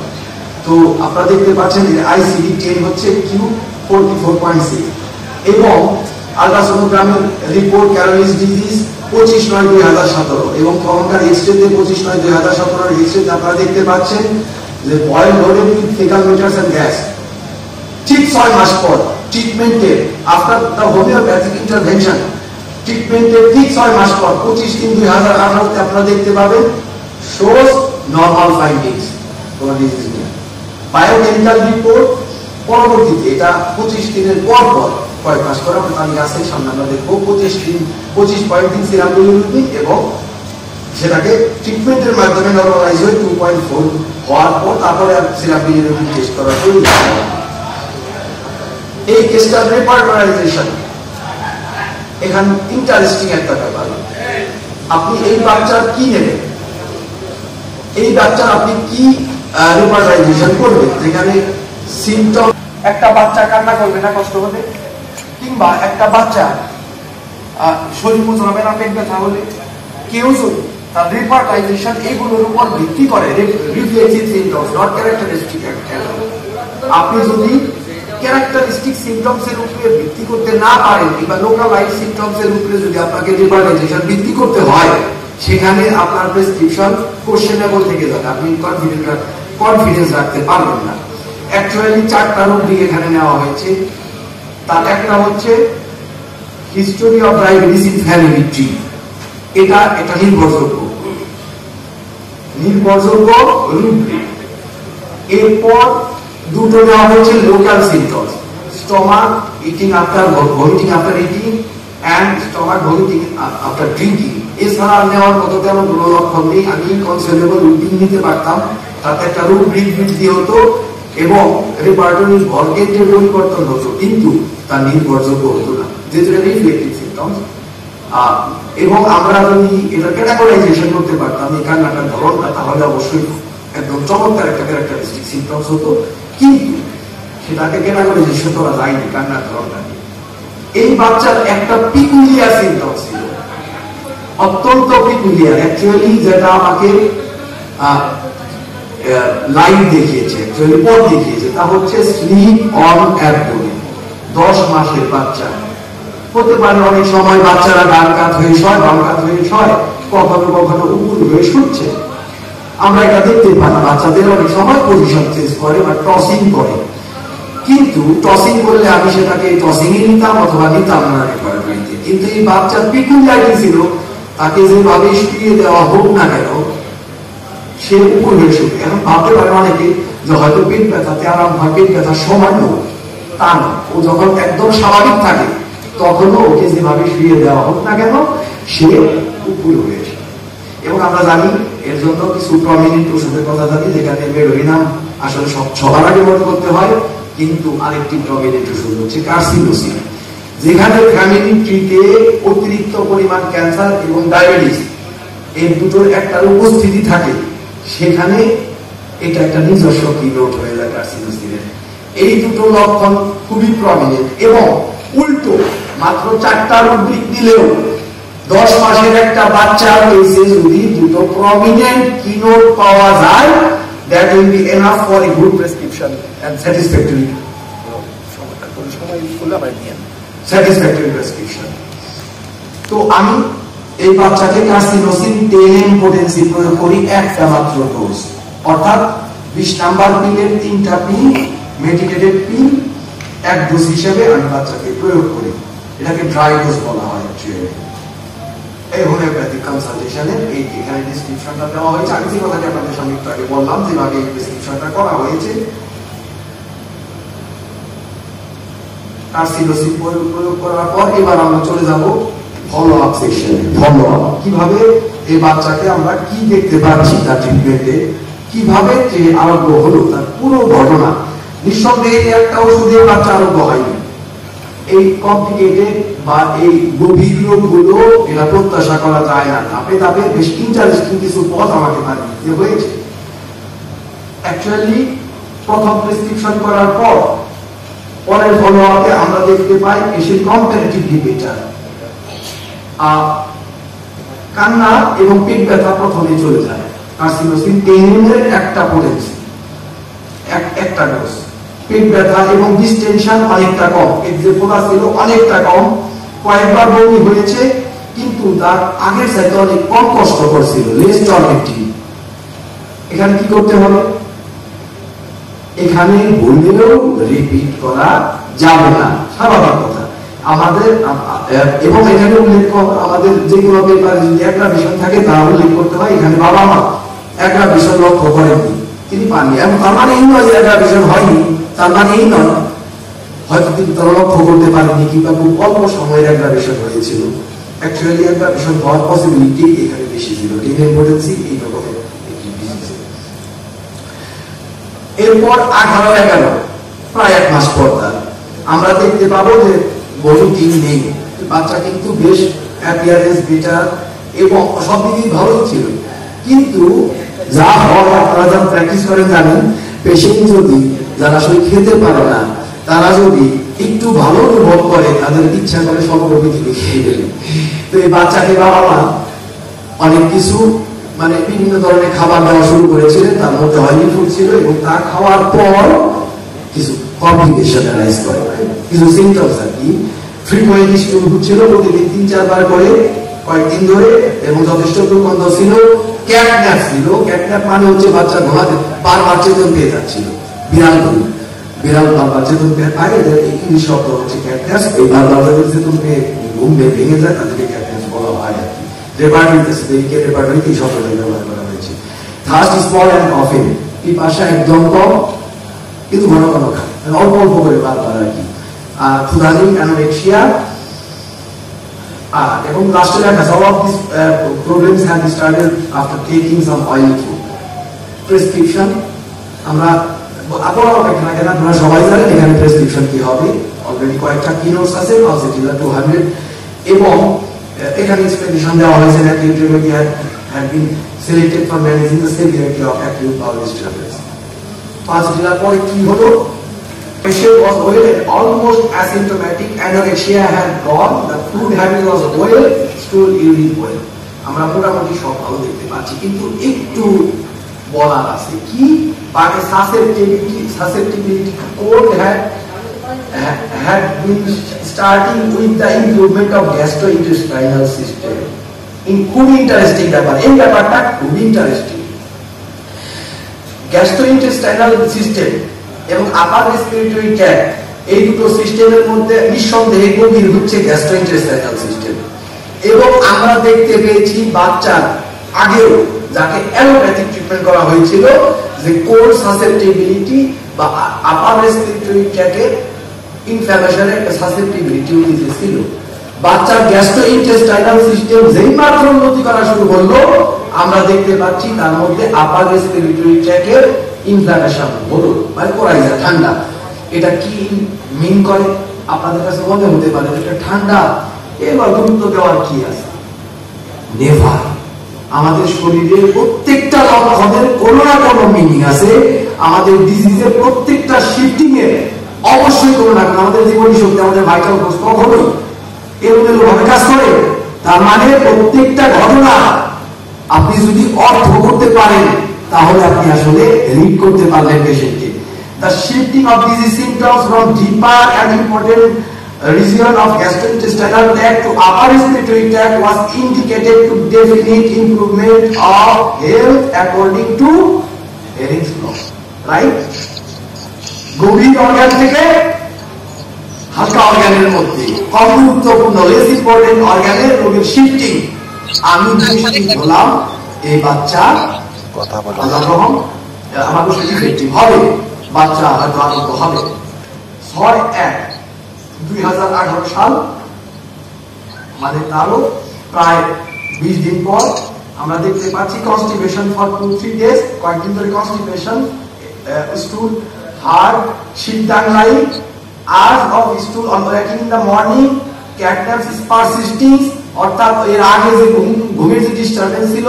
তো আপনারা দেখতে পাচ্ছেন যে আইসিডি 10 হচ্ছে Q44.6, এবং আল্ট্রাসোনোগ্রামের রিপোর্ট ক্যারোলিস ডিজিজ 25/9/2017, এবং তখনকার এক্সরেতে 25/9/2017 এক্সরেতে আপনারা দেখতে পাচ্ছেন যে bowel loaded with faecal matters and gas. ঠিক 6 মাস পর ট্রিটমেন্টের, আফটার দ্য হোমিওপ্যাথিক ইন্টারভেনশন, ট্রিটমেন্টের ঠিক 6 মাস পর 25/3/2018 আপনারা দেখতে পাবেন শোজ নরমাল ফাইন্ডিংস, কোনো ডিজিজ নেই। বায়োকেমিক্যাল রিপোর্ট পরবর্তীতে, এটা 25 দিনের পর কয়েক মাস পর আমরা তালিকা আছে সামনে আমরা দেখবো 25.3 সিরাম বিলিরুবিন, এবং সেটাকে ট্রিটমেন্টের মাধ্যমে নরমালাইজ হয়ে 2.4 হওয়ার পর তারপরে সিরাম বিলিরুবিন টেস্ট করা শুরু হয়। এই কেসটার রেপার্টারাইজেশন এখানে ইন্টারেস্টিং একটা ব্যাপার। আপনি এই বাচ্চার কি নেবেন, এই বাচ্চার আপনি কি রেপার্টারাইজেশন করবেন, যেখানে সিমটম, একটা বাচ্চা কান্না করবে না কষ্ট হবে, কিংবা একটা বাচ্চা শরীর মোচড়াবে না পেট ব্যথা হলে, কেউ যদি তার রিপার্টাইজেশন এগুলোর উপর ভিত্তি করে, রিফ্লেক্সিভ সিমটমস, নট ক্যারেক্টারিস্টিক। আপনি যদি ক্যারেক্টারিস্টিক সিমটমস এর উপরে ভিত্তি করতে না পারেন কিংবা লোকালাইজ সিমটমস এর উপরে যদি আপনাকে রিপার্টাইজেশন ভিত্তি করতে হয়, সেখানে আপনার প্রেসক্রিপশন কোশ্চেনেবল থেকে যাবে, আপনি কনফিডেন্স রাখতে পারবেন না। অ্যাকচুয়ালি 4টা রুব্রিক এখানে নেওয়া হয়েছে। তার একটা হচ্ছে history of diabetes in family tree, এটা নির্ভরযোগ্য রুব্রিক। এরপর দুটো দেওয়া হয়েছে local symptoms, stomach eating after vomiting after eating and stomach vomiting after drinking. এছাড়া নেওয়ার মতো তেমন কোনো লক্ষণ নেই। আমি কনসেপ্টেবল রুটিন নিতে পারতাম, তাতে একটা রুব্রিক বৃদ্ধি হতো এবং রেপার্টরির ভলকেন্টের পরিবর্তন হতো, কিন্তু তা নির্ভরযোগ্য হতো না, যেহেতু এটা রিফ্লেক্টিভ সিমটমস। এবং আমরা যদি এটা ক্যাটাগরাইজেশন করতে পারতাম এই কান্নাটার ধরনটা, তাহলে অবশ্যই একদম চমৎকার একটা ক্যারেক্টারিস্টিক সিমটমস হতো, কিন্তু সেটাকে ক্যাটাগরাইজেশন করা যায়নি কান্নার ধরনটা। এই বাচ্চার একটা পিকুলিয়ার সিমটমস ছিল, অত্যন্ত পিকুলিয়ার, অ্যাকচুয়ালি যেটা আমাকে লাইভ দেখিয়েছে, অ্যাকচুয়ালি পথ দেখিয়েছে, তা হচ্ছে স্লিপ অন অ্যাবডোমেন। 10 মাসের বাচ্চা হতে পারে, অনেক সময় বাচ্চারা ডান কাত হয়ে শয়, বাম কাত হয়ে শয়, কখনো কখনো উপর হয়ে শুচ্ছে। আমরা এটা দেখতে পাই, বাচ্চাদের অনেক সময় পজিশন চেঞ্জ করে বা টসিং করে, কিন্তু টসিং করলে আমি সেটাকে টসিংই নিতাম অথবা নিতাম না রেপার্টরিতে। কিন্তু এই বাচ্চার পিকুলিয়ারিটি ছিল, তাকে যেভাবে শুয়ে দেওয়া হোক না কেন সে উপর হয়ে শুয়ে। এখন ভাবতে পারে অনেকে যে হয়তো পেট ব্যথাতে আরাম হয়, পেট ব্যথার সময় নয়, তা না। ও যখন একদম স্বাভাবিক থাকে তখনও ওকে যেভাবে শুয়ে দেওয়া হোক না কেন সে উপর হয়ে আসে। এবং আমরা জানি এর জন্য কিছু প্রমিনেন্ট ওষুধের কথা জানি, যেখানে মেডোরিনাম আসলে সবার আগে মনে করতে হয়, কিন্তু আরেকটি প্রমিনেন্ট ওষুধ হচ্ছে কার্সিনোসিন। যেখানে ফ্যামিলি ট্রিতে অতিরিক্ত পরিমাণ ক্যান্সার এবং ডায়াবেটিস এই দুটোর একটা উপস্থিতি থাকে, সেখানে এটা একটা নিজস্ব কিনোট হয়ে যায় কার্সিনোসিনের। এই দুটো লক্ষণ খুবই প্রমিনেন্ট। এবং উল্টো মাত্র 4টা রুব্রিক দিলেও 10 মাসের একটা বাচ্চার কেসে যদি দুটো প্রমিনেন্ট কিনোট পাওয়া যায়, that will be enough for a good prescription and satisfactory prescription. তো আমি এই বাচ্চাকে কার্সিনোসিন 10 পোটেন্সি প্রয়োগ করি, একটা মাত্র ডোজ, অর্থাৎ 20 নাম্বার পিলের 3টা পিল, মেডিকেটেড পিল, এক ডোজ হিসেবে আমি বাচ্চাকে প্রয়োগ করি। এটাকে ড্রাই ডোজ বলা হয়। এই হোমিওপ্যাথিক কনসালটেশনের এই এখানে ডেসক্রিপশনটা দেওয়া হয়েছে। আমি যে কথাটি আপনাদের সঙ্গে একটু আগে বললাম, যেভাবে এই ডেসক্রিপশনটা করা হয়েছে, কার্সিনোসিন প্রয়োগ করার পর এবার আমরা চলে যাব ফলো আপ সেকশনে। ফলো আপ কিভাবে এই বাচ্চাকে আমরা কি দেখতে পাচ্ছি তার ট্রিটমেন্টে, কিভাবে যে আরোগ্য হলো তার পুরো ঘটনা। নিঃসন্দেহে একটা ওষুধে বাচ্চা আরোগ্য হয়নি। এই কমপ্লিকেটেড বা এই গভীর রোগগুলো এটা প্রত্যাশা করা যায় না। ধাপে ধাপে বেশ ইন্টারেস্টিং কিছু পথ আমাকে দিতে হয়েছে। অ্যাকচুয়ালি প্রথম প্রেসক্রিপশন করার পর পরের ফলো আপে আমরা দেখতে পাই পেশেন্ট কম্পারেটিভলি বেটার। কান্না এবং পেট ব্যথা প্রথমে চলে যায়। কার্সিনোসিন 10 এর একটা পোটেন্সি, একটা ডোজ। পেট ব্যথা এবং ডিসটেনশন অনেকটা কম, এক্সেফোলা ছিল অনেকটা কম, কয়েকবার বমি হয়েছে, কিন্তু তার আগের চাইতে অনেক কম কষ্টকর ছিল, লেস টর্মেটিভ। এখানে কি করতে হবে? এখানে বললেও রিপিট করা যাবে না, স্বাভাবিক কথা। আমাদের এবং এখানে উল্লেখ আমাদের যে কোনো পেপারে যদি একটা বিষয় থাকে তা উল্লেখ করতে হয়। এখানে বাবা মা একটা বিষয় লক্ষ্য করেননি, তিনি পাননি, এবং তার মানে এই নয় যে একটা বিষয় হয়নি, তার মানে এই নয় হয়তো তিনি তারা লক্ষ্য করতে পারেননি কিংবা খুব অল্প সময়ের একটা বিষয় হয়েছিল। অ্যাকচুয়ালি একটা বিষয় হওয়ার পসিবিলিটি এখানে বেশি ছিল। ইম্পর্টেন্সি এই রকমের একটি ডিজিজ। এরপর 18-11 প্রায় 1 মাস পর আমরা দেখতে পাবো যে ভমিটিং নেই, বাচ্চা কিন্তু বেশ অ্যাপিয়ারেন্স বেটার এবং সব দিকেই ভালো ছিল। কিন্তু যা হয় আপনারা যা প্র্যাকটিস করেন জানেন, পেশেন্ট যদি যারা আসলে খেতে পারে না তারা যদি একটু ভালো অনুভব করে তাদের ইচ্ছা করে সমগ্র পৃথিবী খেয়ে ফেলে। তো এই বাচ্চাকে বাবা মা অনেক কিছু মানে বিভিন্ন ধরনের খাবার দেওয়া শুরু করেছিলেন, তার মধ্যে অয়েলি ফুড ছিল, এবং তা খাওয়ার পর কিছু কমপ্লিকেশন অ্যারাইজ করে, কিছু সিমটমস আর কি। ফ্রিকোয়েন্ট স্টুল হচ্ছিল প্রতিদিন 3-4 বার করে কয়েকদিন ধরে, এবং যথেষ্ট দুর্গন্ধ ছিল। ক্যাটন্যাপ ছিল, ক্যাটন্যাপ মানে হচ্ছে বাচ্চা ঘুমাতে বারবার চেতন পেয়ে যাচ্ছিল, বিড়াল বারবার চেতন পেয়ে পায়, ইংলিশ শব্দ হচ্ছে ক্যাটন্যাপ। এই বারবার যাদের চেতন পেয়ে ঘুম ভেঙে যায় তাদেরকে ক্যাটন্যাপ বলা হয় আর কি। রেপার্টরিতে এই শব্দটা ব্যবহার করা হয়েছে। থার্স্ট স্মল অ্যান্ড অফেন, পিপাসা একদম কম কিন্তু ঘন ঘন খায়, অল্প অল্প করে বারবার আর কি। ক্ষুধানি, অ্যানোরেক্সিয়া, এবং লাস্টে লেখা some of these problems have started after taking some oily food. Prescription আমরা আপনারা সবাই জানেন এখানে প্রেসক্রিপশন কি হবে, অলরেডি কয়েকটা কিনোটস আছে, Calcitonin 200, এবং এখানে এক্সপ্লেনেশন দেওয়া হয়েছে that utility had been selected for managing the severity of acute bowel disturbance. Calcitonin পরে কি হলো? Patient was well and almost asymptomatic. Anorexia had gone. The food habit was well. Stool, urine well. আমরা মোটামুটি সব ভালো দেখতে পাচ্ছি, কিন্তু একটু বলার আছে কি, বাকি susceptibility cold had been starting with the improvement of gastrointestinal system. খুব ইন্টারেস্টিং ব্যাপার, এই ব্যাপারটা খুব ইন্টারেস্টিং। গ্যাস্ট্রোইন্টেস্টাইনাল সিস্টেম এবং আপার রেসপিরেটরি ট্র্যাক্ট, এই দুটো সিস্টেমের মধ্যে নিঃসন্দেহে গভীর হচ্ছে গ্যাস্ট্রোইন্টেস্টাইনাল সিস্টেম। এবং আমরা দেখতে পেয়েছি বাচ্চার আগেও যাকে অ্যালোপ্যাথিক ট্রিটমেন্ট করা হয়েছিল, যে কোল্ড সাসেপ্টিবিলিটি বা আপার রেসপিরেটরি ট্র্যাক্টের ইনফ্ল্যামেশনের একটা সাসেপ্টিবিলিটি ছিল। বাচ্চার গ্যাস্ট্রোইন্টেস্টাইনাল সিস্টেম যেই মাত্র উন্নতি করা শুরু করলো, আমরা দেখতে পাচ্ছি তার মধ্যে আপার রেসপিরেটরি ট্র্যাক্টের ইনফ্ল্যামেশন হলো, মানে কোরাইজা, ঠান্ডা। এটা কি মিন করে আপনাদের কাছে মনে হতে পারে এটা ঠান্ডা, এবার গুরুত্ব দেওয়ার কি আছে? নেভার। আমাদের শরীরের প্রত্যেকটা লক্ষণের কোনো না কোনো মিনিং আছে। আমাদের ডিজিজের প্রত্যেকটা শিফটিং এ অবশ্যই কোনো না কোনো, আমাদের জীবনী শক্তি, আমাদের ভাইটাল ফোর্স কখনোই এলোমেলো ভাবে কাজ করে। তার মানে প্রত্যেকটা ঘটনা আপনি যদি অর্থ করতে পারেন, তাহলে আপনি আসলে রিড করতে পারলেন পেশেন্টকে। The shifting of these symptoms from deeper and important region of gastrointestinal tract to upper respiratory tract was indicated to definite improvement of health according to Hering's law, right? গভীর অর্গান থেকে হালকা অর্গানের মধ্যে কম গুরুত্বপূর্ণ less important অর্গানের রোগের shifting. আমি নিশ্চিত হলাম এই বাচ্চা কথা বলা আমার ইফেক্টিভ হবে, বাচ্চা হয়তো আরোগ্য হবে। 6/1/2018 সাল, মানে তারও প্রায় 20 দিন পর আমরা দেখতে পাচ্ছি কনস্টিপেশন ফর 2-3 days, কয়েকদিন ধরে কনস্টিপেশন, স্টুল হার্ড, শীতদান light, urge of stool on walking in the morning, catnaps persisting, অর্থাৎ এর আগে যে ঘুমের যে ডিস্টারবেন্স ছিল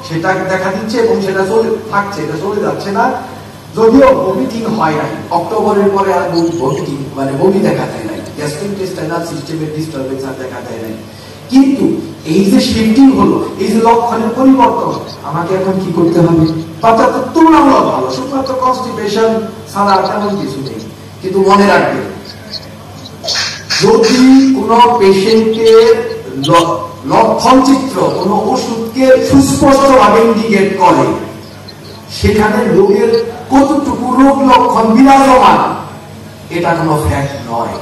সেটা দেখা দিচ্ছে এবং সেটা চলে থাকছে, এটা চলে যাচ্ছে না। যদিও ভমিটিং হয় নাই, অক্টোবরের পরে আর ভমিটিং মানে বমি দেখা দেয় নাই, গ্যাস্ট্রোইন্টেস্টাইনাল সিস্টেমের ডিস্টারবেন্স আর দেখা দেয় নাই। কিন্তু এই যে শিফটিং হলো, এই যে লক্ষণের পরিবর্তন, আমাকে এখন কি করতে হবে? বাচ্চা তো তুলনামূলক ভালো, শুধুমাত্র কনস্টিপেশন ছাড়া তেমন কিছু নেই। কিন্তু মনে রাখবেন, যদি কোন পেশেন্টের লক্ষণ চিত্র কোন ওষুধকে সুস্পষ্টভাবে ইন্ডিকেট করে, সেখানে রোগের কতটুকু রোগ লক্ষণ বিরাজমান এটা কোনো ফ্যাক্ট নয়।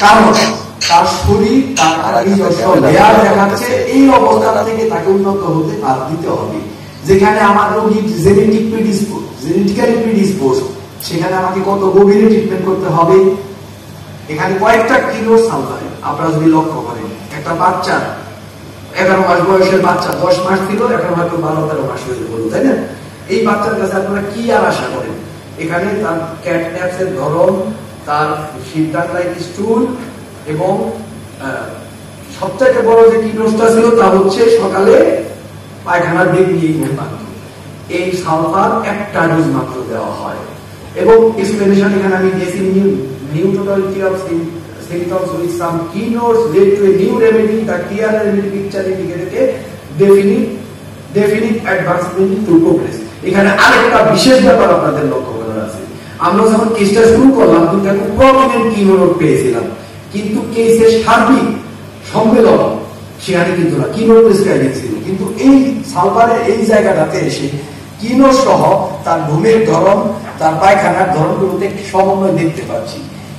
কারণ তার শরীর তার নিজস্ব লেয়ার দেখাচ্ছে, এই অবস্থা থেকে তাকে উন্নত হতে দিতে হবে। যেখানে আমার রোগী জেনেটিক্যালি প্রিডিসপোজ, সেখানে আমাকে কত গভীরে ট্রিটমেন্ট করতে হবে। এখানে কয়েকটা কিলো সালফার আপনারা যদি লক্ষ্য করেন, একটা বাচ্চা 11 মাস বয়সের বাচ্চা 10 মাস ছিল, এখন হয়তো 12-13 মাস হয়ে গেল, তাই না? এই বাচ্চার কাছে আপনারা কি আর আশা করেন? এখানে তার ক্যাটন্যাপসের ধরন, তার শীতদান লাইক স্টুল, এবং সবথেকে বড় যে কিনোসটা ছিল তা হচ্ছে সকালে পায়খানার বেগ নিয়ে ঘুম পাচ্ছে। এই সালফার একটা ডোজ মাত্র দেওয়া হয়। এবং এক্সপ্লেনেশন এখানে আমি দিয়েছি, new totality of symptoms with some keynotes led to a new remedy. The clear remedy picture indicated a definite advancement to progress. এখানে আরেকটা বিশেষ ব্যাপার আপনাদের লক্ষ্য করার আছে। আমরা যখন কেসটা শুরু করলাম কিন্তু একটা প্রমিনেন্ট কিনোট পেয়েছিলাম, কিন্তু কেসের সার্বিক সম্মেলন সেখানে কিন্তু না, কিনোট প্রেসক্রাইবিং ছিল। কিন্তু এই সালফারের এই জায়গাটাতে এসে কিনোট সহ তার ঘুমের ধরন, তার পায়খানার ধরনগুলোতে একটি সমন্বয় দেখতে পাচ্ছি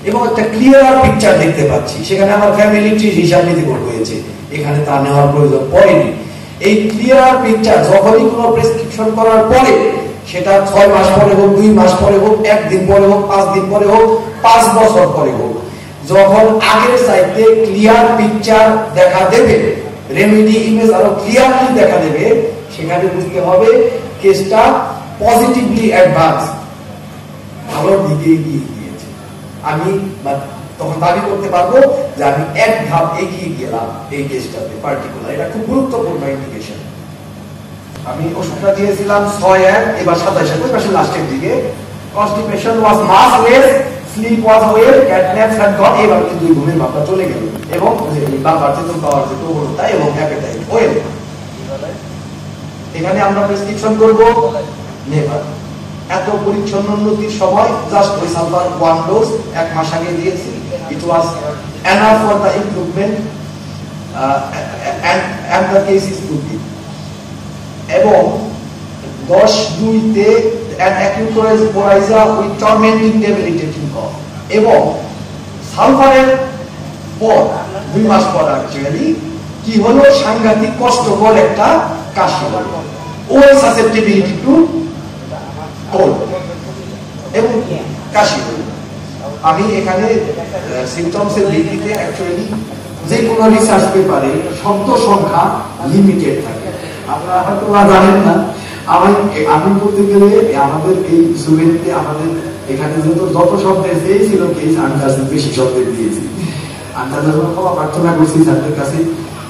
এবং একটা ক্লিয়ার পিকচার দেখতে পাচ্ছি। সেখানে আমার ফ্যামিলি ট্রি হিসাব নীতি হয়েছে, এখানে তা নেওয়ার প্রয়োজন পড়েনি। এই ক্লিয়ার পিকচার যখনই কোনো প্রেসক্রিপশন করার পরে, সেটা 6 মাস পরে হোক, 2 মাস পরে হোক, 1 দিন পরে হোক, 5 দিন পরে হোক, 5 বছর পরে হোক, যখন আগের চাইতে ক্লিয়ার পিকচার দেখা দেবে, রেমেডি ইমেজ আরো ক্লিয়ারলি দেখা দেবে, সেখানে বুঝতে হবে কেসটা পজিটিভলি অ্যাডভান্স, ভালোর দিকে এগিয়ে গিয়েছে। আমি তখন দাবি করতে পারবো যে আমি এক ধাপ এগিয়ে গেলাম এই কেসটাতে পার্টিকুলার। এটা খুব গুরুত্বপূর্ণ ইন্ডিকেশন। আমি ওষুধটা দিয়েছিলাম 6-1, এবার 27 ওই পাশে লাস্টের দিকে। Constipation was much less, sleep was well, catnaps had gone. এবার কিন্তু ঘুমের ভাবটা চলে গেল এবং বারবার চেতন পাওয়ার যে প্রবণতা এবং অ্যাপেটাইট ওয়েল। এখানে আমরা প্রেসক্রিপশন করব নেভার। এত পরিচ্ছন্ন উন্নতির সময় জাস্ট ওই সালফার 1 ডোজ 1 মাস আগে দিয়েছি। It was enough for the improvement and the case is proved। এবং 10/2-তে an acute coryza with tormenting debilitating cough। এবং সালফারের পর 2 মাস পর অ্যাকচুয়ালি কি হলো, সাংঘাতিক কষ্টকর একটা কাশি হলো, ওই সাসেপ্টিবিলিটি টু কোল্ড এবং কাশি হলো। আমি এখানে সিমটমসের ভিত্তিতে অ্যাকচুয়ালি যে কোনো রিসার্চ পেপারে শব্দ সংখ্যা লিমিটেড থাকে, আপনারা হয়তো জানেন না। আমি বলতে গেলে আমাদের এই সুবেনতে আমাদের এখানে যত শব্দের চেয়েছিল কেস, আমি কাছে বেশি শব্দের দিয়েছি। আমরা যখন ক্ষমা প্রার্থনা করছি স্যারদের কাছে,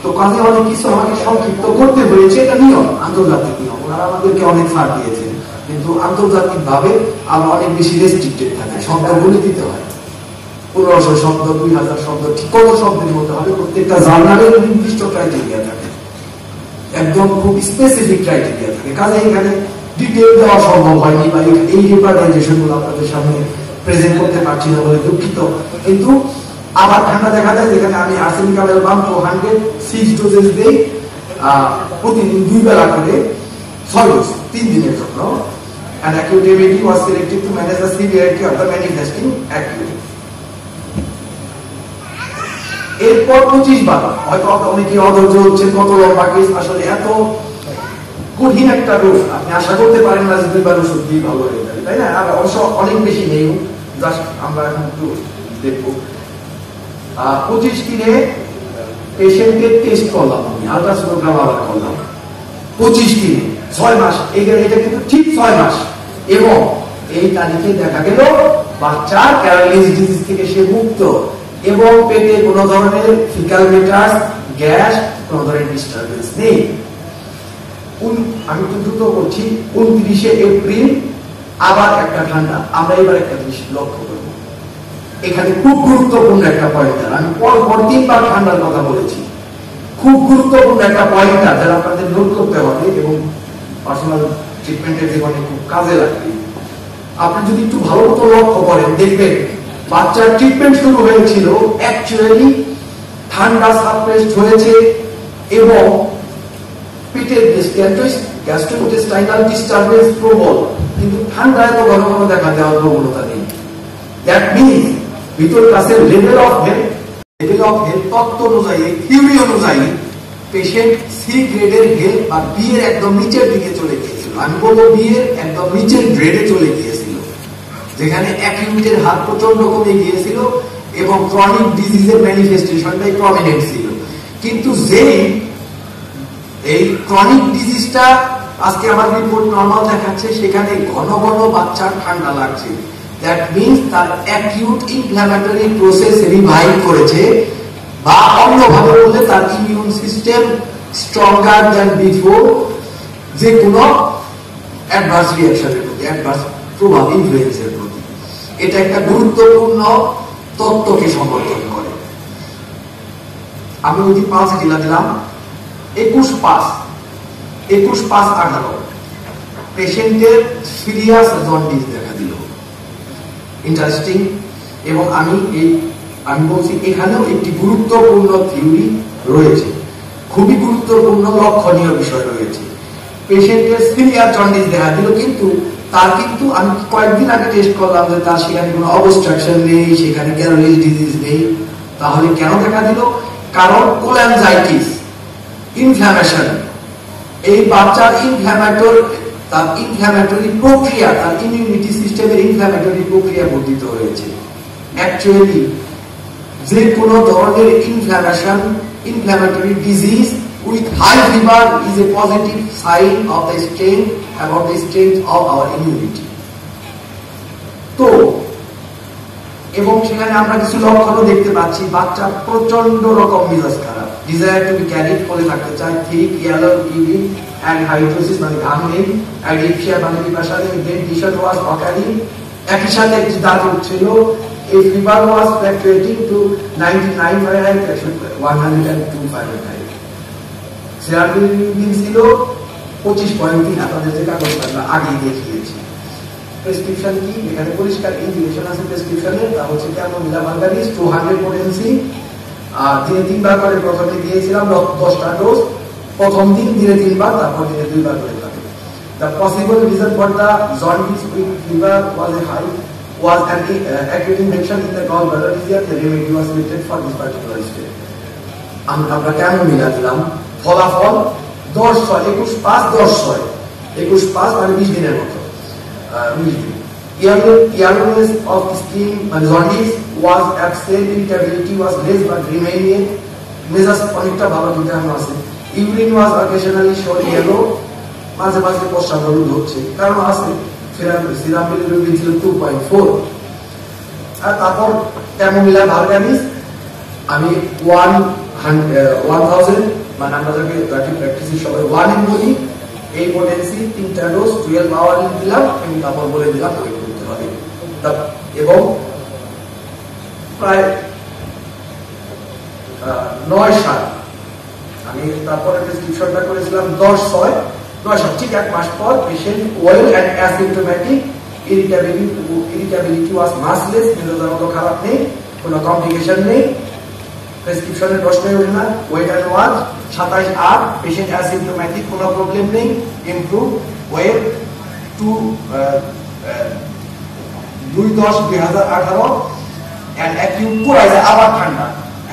তো কাজে অনেক কিছু আমাকে সংক্ষিপ্ত করতে হয়েছে। এটা নিয়ম, আন্তর্জাতিক নিয়ম, ওনারা আমাদেরকে অনেক ছাড় দিয়েছে। কিন্তু আন্তর্জাতিক ভাবে আমরা অনেক বেশি রেস্ট্রিক্টেড থাকে, শব্দগুলি দিতে হয় 1500 শব্দ, 2000 শব্দ, ঠিক কত শব্দের মধ্যে হবে। প্রত্যেকটা জার্নালের নির্দিষ্ট ক্রাইটেরিয়া থাকে, একদম খুব স্পেসিফিক ক্রাইটেরিয়া থাকে। কাজে এখানে ডিটেইল দেওয়া সম্ভব হয়নি বা এই রিপ্রেজেন্টেশন গুলো আপনাদের সামনে প্রেজেন্ট করতে পারছি না বলে দুঃখিত। কিন্তু আবার ঠান্ডা দেখা যায় যেখানে আমি আর্সেনিক অ্যালবাম 406 ডোজেস দেই, প্রতিদিন 2 বেলা করে 6 ডোজ 3 দিনের জন্য। and acute remedy was selected to manage the severity of the manifesting acute। এরপর 25 বার, হয়তো অনেকে অধৈর্য হচ্ছে, কত লম্বা কেস, আসলে এত কঠিন একটা রোগ আপনি আশা করতে পারেন না যে 2 বার ওষুধ দিয়ে ভালো হয়ে যাবে, তাই না? আর অবশ্য অনেক বেশি নেই, জাস্ট আমরা এখন একটু দেখবো। 25 দিনে পেশেন্টের টেস্ট করলাম, আমি আলট্রাসোনোগ্রাম আবার করলাম 25 দিনে, 6 মাস। এটা কিন্তু ঠিক 6 মাস। এবং এই তারিখে দেখা গেল বাচ্চা ক্যারোলিস ডিজিজ থেকে সে মুক্ত এবং পেটে কোনো ধরনের ফিকাল ম্যাটার, গ্যাস, কোনো ধরনের ডিস্টারবেন্স নেই। আমি একটু দ্রুত করছি। 29শে এপ্রিল আবার একটা ঠান্ডা। আমরা এবার একটা জিনিস লক্ষ্য করব, এখানে খুব গুরুত্বপূর্ণ একটা পয়েন্টার। আমি পরপর 3 বার ঠান্ডার কথা বলেছি, খুব গুরুত্বপূর্ণ একটা পয়েন্টার যারা আপনাদের নোট করতে হবে এবং পার্সোনাল ট্রিটমেন্টের জীবনে খুব কাজে লাগবে। আপনি যদি একটু ভালো মতো লক্ষ্য করেন দেখবেন বাচ্চার ট্রিটমেন্ট শুরু হয়েছিল অ্যাকচুয়ালি ঠান্ডা সাপ্রেসড হয়েছে এবং পেটের গ্যাস্ট্রোইন্টেস্টাইনাল ডিস্টারবেন্স প্রবল, কিন্তু ঠান্ডা এত ঘন ঘন দেখা দেওয়ার প্রবণতা নেই। দ্যাট মিনস ভিতর কাছে লেভেল অফ হেলথ তত্ত্ব অনুযায়ী, থিওরি অনুযায়ী পেশেন্ট সি গ্রেডের হেলথ বা বি এর একদম নিচের দিকে চলে গিয়েছিল। আমি বলবো বি এর একদম নিচের গ্রেডে চলে গিয়েছিল, যেখানে অ্যাকিউটের হার প্রচন্ড কমে গিয়েছিল এবং ক্রনিক ডিজিজের ম্যানিফেস্টেশনটাই প্রমিনেন্ট ছিল। কিন্তু যেই এই ক্রনিক ডিজিজটা আজকে আমার রিপোর্ট নরমাল দেখাচ্ছে, সেখানে ঘন ঘন বাচ্চার ঠান্ডা লাগছে। দ্যাট মিনস তার অ্যাকিউট ইনফ্ল্যামেটরি প্রসেস রিভাইভ করেছে, বা অন্যভাবে বললে তার immune system stronger than before যে কোনো অ্যাডভার্স রিঅ্যাকশনের প্রতি, অ্যাডভার্স প্রভাব, ইনফ্লুয়েন্সের প্রতি। এটা একটা গুরুত্বপূর্ণ তত্ত্বকে সমর্থন করে। আমি যদি 5 ঢিলা দিলাম 21/5 21/5/18 পেশেন্টের সিরিয়াস জন্ডিস দেখা দিল। ইন্টারেস্টিং। এবং আমি বলছি এখানেও একটি গুরুত্বপূর্ণ থিওরি রয়েছে, খুবই গুরুত্বপূর্ণ লক্ষণীয় বিষয় রয়েছে। পেশেন্টের সিরিয়াস জন্ডিস দেখা দিল, কিন্তু আমি কয়েকদিন আগে টেস্ট করলাম যে তার সেখানে কোনো অবস্ট্রাকশন নেই, সেখানে ক্যারোলিস ডিজিজ নেই। তাহলে কেন দেখা দিল? কারণ কোল্যানজাইটিস, ইনফ্ল্যামেশন, এই বাচ্চার ইনফ্ল্যামেটরি প্রক্রিয়া, তার ইমিউনিটি সিস্টেমের ইনফ্ল্যামেটরি প্রক্রিয়া বর্ধিত হয়েছে। অ্যাকচুয়ালি যে কোনো ধরনের inflammatory disease with high fever is a positive sign of the strength of our immunity. তো এবং সেখানে আমরা কিছু লক্ষণও দেখতে পাচ্ছি। বাচ্চা প্রচন্ড রকম মেজাজ খারাপ, ডিজায়ার টু বি ক্যারিড করে থাকতে চায়, thick yellow urine and hidrosis মানে ঘাম নেই, অ্যাডিপশিয়া মানে পিপাসা নেই, দেন ডিশন ওয়াজ অকারিং। একই সাথে একটি দাঁত উঠছিল। এই ফিভার ওয়াজ ফ্লাকচুয়েটিং টু 99 ফারেনহাইট 102 ফারেনহাইট। সেরাম বিলিরুবিন ছিল 25.3, আপনাদের যে কাগজটা আমরা আগেই দেখিয়েছি। প্রেসক্রিপশন কি? এখানে পরিষ্কার ইন্ডিকেশন আছে প্রেসক্রিপশনে। তা হচ্ছে ক্যামোমিলা ভালগারিস 200 পোটেন্সি, দিনে 3 বার করে প্রথমে দিয়েছিলাম 10টা ডোজ। প্রথম দিন দিনে 3 বার, তারপর দিনে 2 বার করে খাবে। The possible reason for the jaundice with fever was an acute infection in the gallbladder region. The remedy was treated for this particular state. আমরা ক্যামোমিলা দিলাম, ফলাফল 10/6, 21/5 21/5 মানে 20 দিনের মতো। Yellowness of skin and jaundice was absent, irritability was less but remaining, মেজাজ অনেকটা ভালো দেখানো আছে। Urine was occasionally shown yellow, মাঝে মাঝে প্রস্রাব হলুদ হচ্ছে, কারণ আছে সিরাম বিলিরুবিন ছিল 2.4। আর তারপর ক্যামোমিলা ভালগারিস আমি 1000 মানে আমরা যাকে প্র্যাকটিসের সবাই 1 বলি, এই পোটেন্সি 3টা ডোজ 12 আওয়ার দিলাম। আমি তারপর বলে দিলাম ওই করতে হবে। এবং প্রায় 9/7 আমি তারপরে প্রেসক্রিপশনটা করেছিলাম 10/6 9/7, ঠিক 1 মাস পর patient well and asymptomatic, irritability was much less, মেজাজের মতো খারাপ নেই, কোনো কমপ্লিকেশন নেই। প্রেসক্রিপশনের প্রশ্নই ওঠে না। Wait and watch 27/8, patient asymptomatic, কোনো প্রবলেম নেই, improve. Wait 2/10/2018 and acute coryza, আবার ঠান্ডা,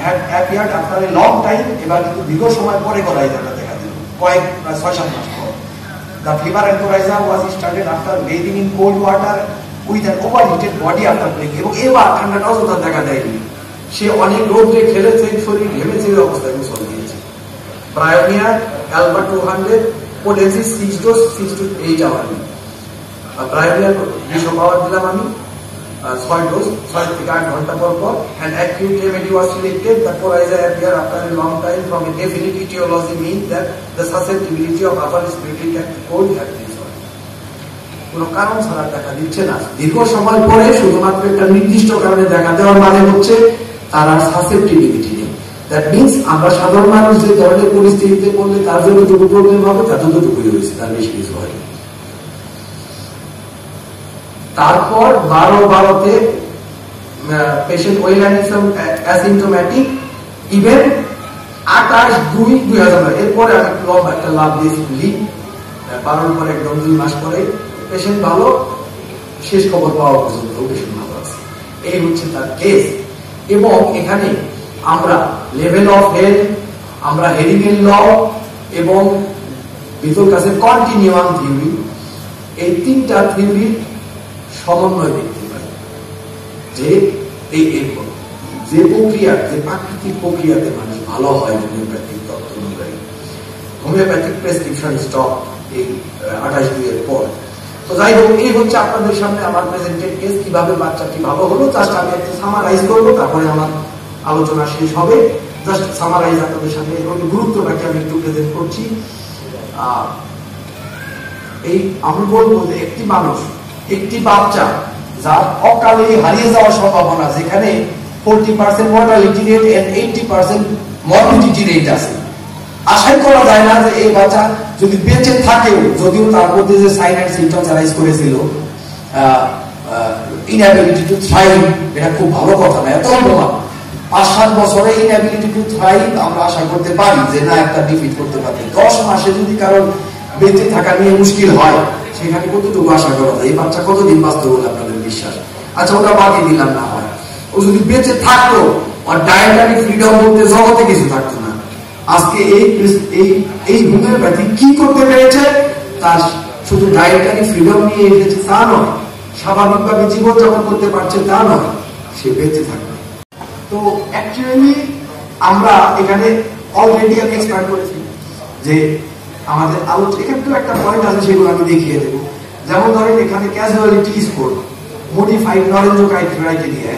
had appeared after a long time, এবার কিন্তু দীর্ঘ সময় পরে coryzaটা দেখা দিল, 6-7 মাস পর। The fever and coryza was started after bathing in cold water with an overheated body after playing, এবং এবার ঠান্ডাটাও তো দেখা দেয়নি। সে অনেক রোদে খেলেছে, শরীর ঘেমেছে, এই অবস্থায় গোসল দিয়েছে। Bryonia alba 200 potency 6 dose 6 to 8 hour. Bryonia 200 power দিলাম আমি 6 ডোজ 6 থেকে 8 ঘন্টা পর পর। and acute remedy was selected. The coryza appear after a long time from a definite etiology means that the susceptibility of upper respiratory tract cold had resolved. কোনো কারণ ছাড়া দেখা দিচ্ছে না, দীর্ঘ সময় পরে শুধুমাত্র একটা নির্দিষ্ট কারণে দেখা দেওয়ার মানে হচ্ছে তার আর সাসেপ্টিবিলিটি নেই। দ্যাট মিনস আমরা সাধারণ মানুষ যে ধরনের পরিস্থিতিতে পড়লে তার জন্য যতটুকু প্রবলেম হবে তার ততটুকুই হয়েছে, তার বেশি কিছু হয়নি। তারপর 12/12-তে পেশেন্ট ওয়েল অ্যাসিম্পটোম্যাটিক, ইভেন 28/2/2000। এরপরে আমি লম্বা একটা লাভ দিয়েছি, 12 পরে একদম 2 মাস পরে পেশেন্ট ভালো, শেষ খবর পাওয়া পর্যন্ত পেশেন্ট ভালো আছে। এই হচ্ছে তার কেস। এবং এখানে আমরা লেভেল অফ হেলথ, আমরা হেডিং এর ল এবং ভিতর কাছে কন্টিনিউয়াম থিওরি, এই 3টা থিওরির সমন্বয় দেখতে পাই। যে যে প্রক্রিয়া, যে প্রাকৃতিক প্রক্রিয়াতে মানুষ ভালো হয় হোমিওপ্যাথিক তত্ত্ব অনুযায়ী, হোমিওপ্যাথিক প্রেসক্রিপশন স্টপ এই 28/2 পর। তো যাই হোক, এই হচ্ছে আপনাদের সামনে আমার প্রেজেন্টেড কেস, কিভাবে বাচ্চাটি ভালো হলো। জাস্ট আমি একটা সামারাইজ করবো, তারপরে আমার আলোচনা শেষ হবে। জাস্ট সামারাইজ আপনাদের সামনে গুরুত্বটাকে আমি একটু প্রেজেন্ট করছি। এই আমি বলবো যে একটি মানুষ, একটি বাচ্চা যার অকালে হারিয়ে যাওয়ার সম্ভাবনা, যেখানে 40% mortality rate and 80% morbidity rate আছে, আশাই করা যায় না যে এই বাচ্চা যদি বেঁচে থাকেও, যদিও তার মধ্যে যে সাইন অ্যান্ড সিম্পটমস অ্যারাইজ করেছিল, ইনঅ্যাবিলিটি টু থ্রাইভ, এটা খুব ভালো কথা না, এত লম্বা 5-7 বছরে ইনঅ্যাবিলিটি টু থ্রাইভ আমরা আশা করতে পারি যে না একটা ডিফিট করতে পারি। 10 মাসে যদি কারণ বেঁচে থাকা নিয়ে মুশকিল হয়, সেখানে কতটুকু আশা করা যায়? এই বাচ্চা কতদিন বাঁচতে বলে আপনাদের বিশ্বাস? আচ্ছা, ওটা বাকি দিলাম না হয়, ও যদি বেঁচে থাকতো, আর ডায়েটারি ফ্রিডম বলতে জগতে কিছু থাকতো না। আজকে এই হোমিওপ্যাথি কি করতে পেরেছে? তার শুধু ডায়েটারি ফ্রিডম নিয়ে এসেছে তা নয়, স্বাভাবিকভাবে জীবনযাপন করতে পারছে তা নয়, সে বেঁচে থাকবে। তো অ্যাকচুয়ালি আমরা এখানে অলরেডি আমি এক্সপ্লেইন করেছি যে আমাদের আলোচনা এখানে তো একটা পয়েন্ট আছে, সেগুলো আমি দেখিয়ে দেবো। যেমন ধরেন এখানে causality score, modified Naranjo criteria,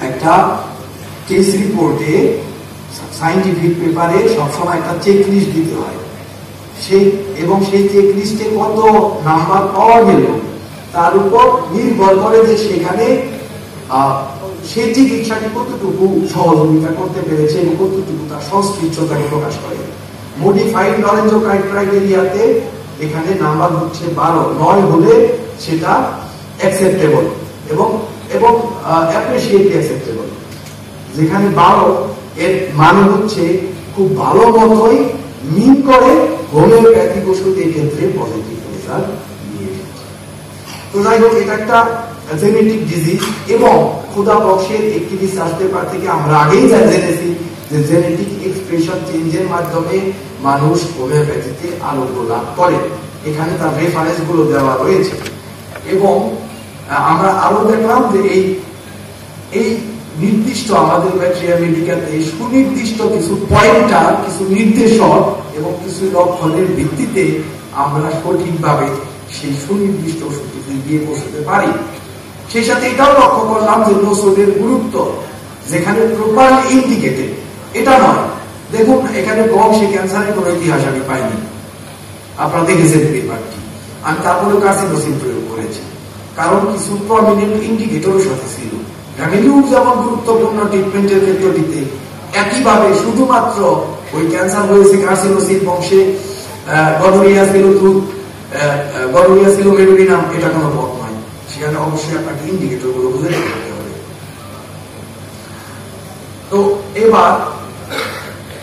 একটা কেস রিপোর্টে সায়েন্টিফিক পেপারে সবসময় একটা চেক লিস্ট দিতে হয়, এবং সেই চেক লিস্টে কত নাম্বার পাওয়া গেল তার উপর নির্ভর করে যে সেখানে সেই চিকিৎসাটি কতটুকু সহযোগিতা করতে পেরেছে এবং কতটুকু তার সংশ্লিষ্টতাকে প্রকাশ করে। মডিফাইড নরেন্দ্র ক্রাইটেরিয়াতে এখানে নাম্বার হচ্ছে 12, 9 হলে সেটা অ্যাকসেপ্টেবল এবং অ্যাপ্রিশিয়েটলি অ্যাকসেপ্টেবল। যেখানে 12 এর মানে হচ্ছে খুব ভালো মতোই মিন করে হোমিওপ্যাথিক ওষুধ এই ক্ষেত্রে পজিটিভ রেজাল্ট নিয়ে এসেছে। তো যাই হোক, এটা একটা জেনেটিক ডিজিজ এবং ক্ষুধা বক্সের একটি রিসার্চ পেপার থেকে আমরা আগেই জেনেছি যে জেনেটিক এক্সপ্রেশন চেঞ্জের মাধ্যমে মানুষ হোমিওপ্যাথিতে আরোগ্য লাভ করে। এখানে তার রেফারেন্স গুলো দেওয়া রয়েছে এবং আমরা আরো দেখলাম যে এই নির্দিষ্ট আমাদের ব্যাকটেরিয়া মেডিকেলে সুনির্দিষ্ট কিছু পয়েন্টার, কিছু নির্দেশক এবং কিছু লক্ষণের ভিত্তিতে আমরা সঠিকভাবে সেই সুনির্দিষ্ট ওষুধটি দিয়ে পৌঁছতে পারি। সেই সাথে এটাও লক্ষ্য করলাম যে ওষুধের গুরুত্ব যেখানে প্রপারলি ইন্ডিকেটেড, এটা নয়। দেখুন এখানে বংশে ক্যান্সারের কোনো ইতিহাস আমি পাইনি, আপনারা দেখেছেন পেপারটি। আমি তারপরে কার্সিনোসিন প্রয়োগ করেছি, কারণ কিছু প্রমিনেন্ট ইন্ডিকেটরের সাথে ছিল। ফ্যামিলিও যেমন গুরুত্বপূর্ণ ট্রিটমেন্টের ক্ষেত্রটিতে, একইভাবে শুধুমাত্র ওই ক্যান্সার হয়েছে কার্সিনোসিন বংশে, গনোরিয়া ছিল মেরুলিনাম, এটা কোনো পথ নয়। সেখানে অবশ্যই আপনাকে ইন্ডিকেটর গুলো বুঝে রাখতে হবে। তো এবার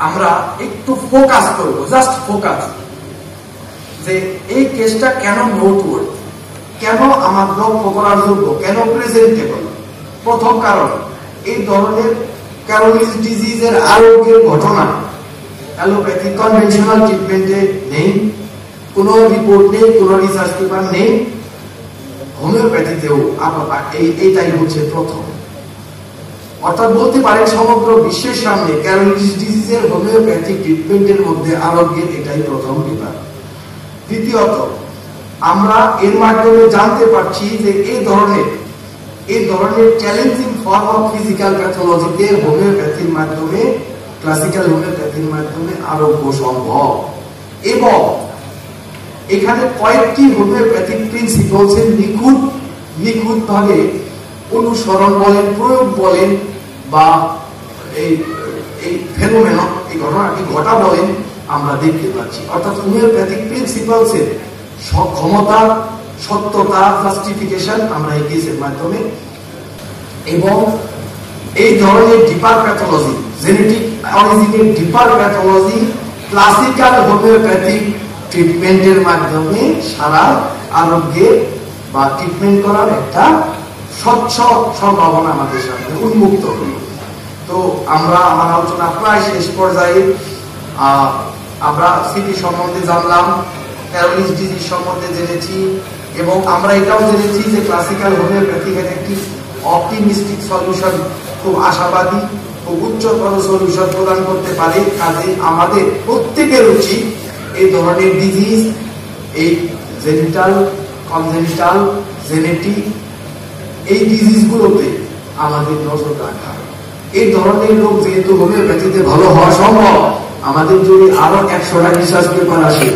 আমরা একটু ফোকাস করব, জাস্ট ফোকাস, যে এই কেসটা কেন নোটওয়ার্থ, কেন আমার লক্ষ্য করার যোগ্য, কেন প্রেজেন্টেবল। প্রথম কারণ, এই ধরনের ক্যারোলিস ডিজিজের আরোগ্যের ঘটনা অ্যালোপ্যাথিক কনভেনশনাল ট্রিটমেন্টে নেই, কোনো রিপোর্ট নেই, কোনো রিসার্চ পেপার নেই। হোমিওপ্যাথিতেও এইটাই হচ্ছে প্রথম। অর্থাৎ বলতে পারেন সমগ্র বিশ্বের সামনে ক্যারোলিস ডিজিজের হোমিওপ্যাথিক ট্রিটমেন্টের মধ্যে আরোগ্যের এটাই প্রথম পেপার। দ্বিতীয়ত, আমরা এর মাধ্যমে জানতে পারছি যে এই ধরনের চ্যালেঞ্জিং ফর্ম অফ ফিজিক্যাল প্যাথোলজিতে হোমিওপ্যাথির মাধ্যমে, ক্লাসিক্যাল হোমিওপ্যাথির মাধ্যমে আরোগ্য সম্ভব। এবং এখানে কয়েকটি হোমিওপ্যাথিক প্রিন্সিপালসের নিখুঁত ভাবে অনুসরণ বলেন, প্রয়োগ বলেন, বা এই ফেনোমেনা, এই ঘটনাটি ঘটা বলেন, আমরা দেখতে পাচ্ছি। অর্থাৎ হোমিওপ্যাথিক প্রিন্সিপালসের ক্ষমতা, সত্যতা, জাস্টিফিকেশন আমরা এই কেসের মাধ্যমে, এবং এই ধরনের ডিপার প্যাথোলজি, জেনেটিক অরিজিনের ডিপার প্যাথোলজি ক্লাসিক্যাল হোমিওপ্যাথিক ট্রিটমেন্টের মাধ্যমে সারা আরোগ্যের বা ট্রিটমেন্ট করার একটা স্বচ্ছ সম্ভাবনা আমাদের সামনে উন্মুক্ত হল। তো আমরা আমার আলোচনা প্রায় শেষ পর্যায়ে। আমরা সিটি সম্বন্ধে জানলাম, ক্যারোলিস ডিজিজ সম্বন্ধে জেনেছি, এবং আমরা এটাও জেনেছি যে ক্লাসিক্যাল হোমিওপ্যাথিকের একটি অপটিমিস্টিক সলিউশন, খুব আশাবাদী, খুব উচ্চতর সলিউশন প্রদান করতে পারে। কাজে আমাদের প্রত্যেকের উচিত এই ধরনের ডিজিজ, এই জেনিটাল, কনজেনিটাল, জেনেটিক, এই ডিজিজগুলোতে আমাদের নজর রাখা। এই ধরনের রোগ যেহেতু হোমিওপ্যাথিতে ভালো হওয়া সম্ভব, আমাদের যদি আরো 100টা রিসার্চ পেপার আসে,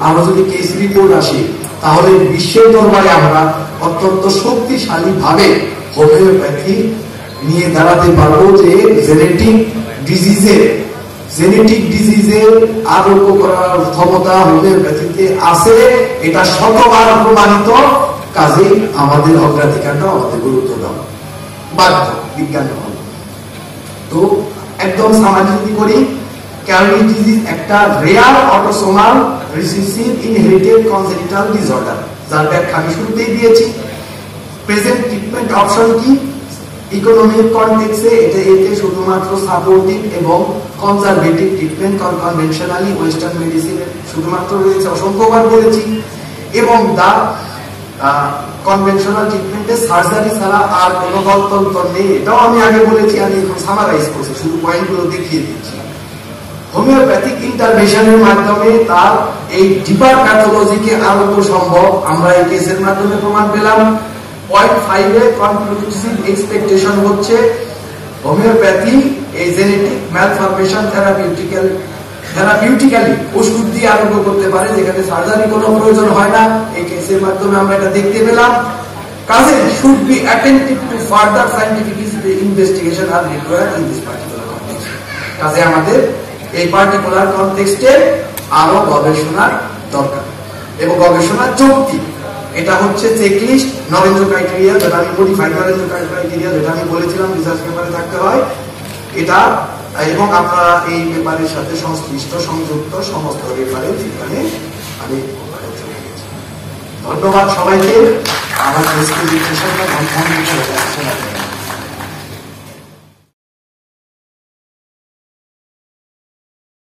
আরো যদি কেস রিপোর্ট আসে, তাহলে বিশ্বের দরবারে আমরা অত্যন্ত শক্তিশালী ভাবে হোমিওপ্যাথি নিয়ে দাঁড়াতে পারবো যে জেনেটিক ডিজিজের জেনেটিক ডিজিজের আরোগ্য করার ক্ষমতা হোমিওপ্যাথিতে আছে, এটা শতবার প্রমাণিত। কাজেই আমাদের অগ্রাধিকারটা আমাদের গুরুত্ব দেওয়া বাধ্য বিজ্ঞান। তো একদম সামাজিক করি, ক্যারোলিস ডিজিজ একটা rare autosomal recessive inherited congenital disorder, যার ব্যাখ্যা আমি শুরুতেই দিয়েছি। প্রেজেন্ট ট্রিটমেন্ট অপশন কি? ইকোনমিক কনটেক্সে এতে শুধুমাত্র সাপোর্টিভ এবং কনজারভেটিভ ট্রিটমেন্ট, কনভেনশনালি ওয়েস্টার্ন মেডিসিনে শুধুমাত্র রয়েছে, অসংখ্যবার বলেছি। এবং দা কনভেনশনাল ট্রিটমেন্টে সার্জারি ছাড়া আর কোনো গত্যন্তর নেই, এটাও আমি আগে বলেছি। আমি এখন সামারাইজ করছি, শুধু পয়েন্টগুলো দেখিয়ে দিচ্ছি। হোমিওপ্যাথিক ইন্টারভেনশনের মাধ্যমে তার এই ডিপার প্যাথোলজিকে আরোগ্য সম্ভব। আমরা এই কেসের মাধ্যমে প্রমাণ পেলাম। পয়েন্ট 5 এ কনক্লুসিভ এক্সপেকটেশন হচ্ছে হোমিওপ্যাথি এই জেনেটিক ম্যালফরমেশন থেরাপিউটিক্যালি ওষুধ দিয়ে আরোগ্য করতে পারে, যেখানে সার্জারি কোনো প্রয়োজন হয় না। এই কেসের মাধ্যমে আমরা এটা দেখতে পেলাম। কাজে should be attentive two further scientific investigation R required in this particular context. কাজে আমাদের এই পার্টিকুলার কনটেক্সটে আরো গবেষণার দরকার এবং গবেষণার যুক্তি। এটা হচ্ছে চেকলিস্ট নরেন্দ্র ক্রাইটেরিয়া, যেটা আমি মডিফাইড নরেন্দ্র ক্রাইটেরিয়া, যেটা আমি বলেছিলাম রিসার্চ পেপারে থাকতে হয় এটা। এবং আপনারা এই পেপারের সাথে সংশ্লিষ্ট সংযুক্ত সমস্ত রেফারেন্স এখানে আমি ধন্যবাদ সবাইকে। আমার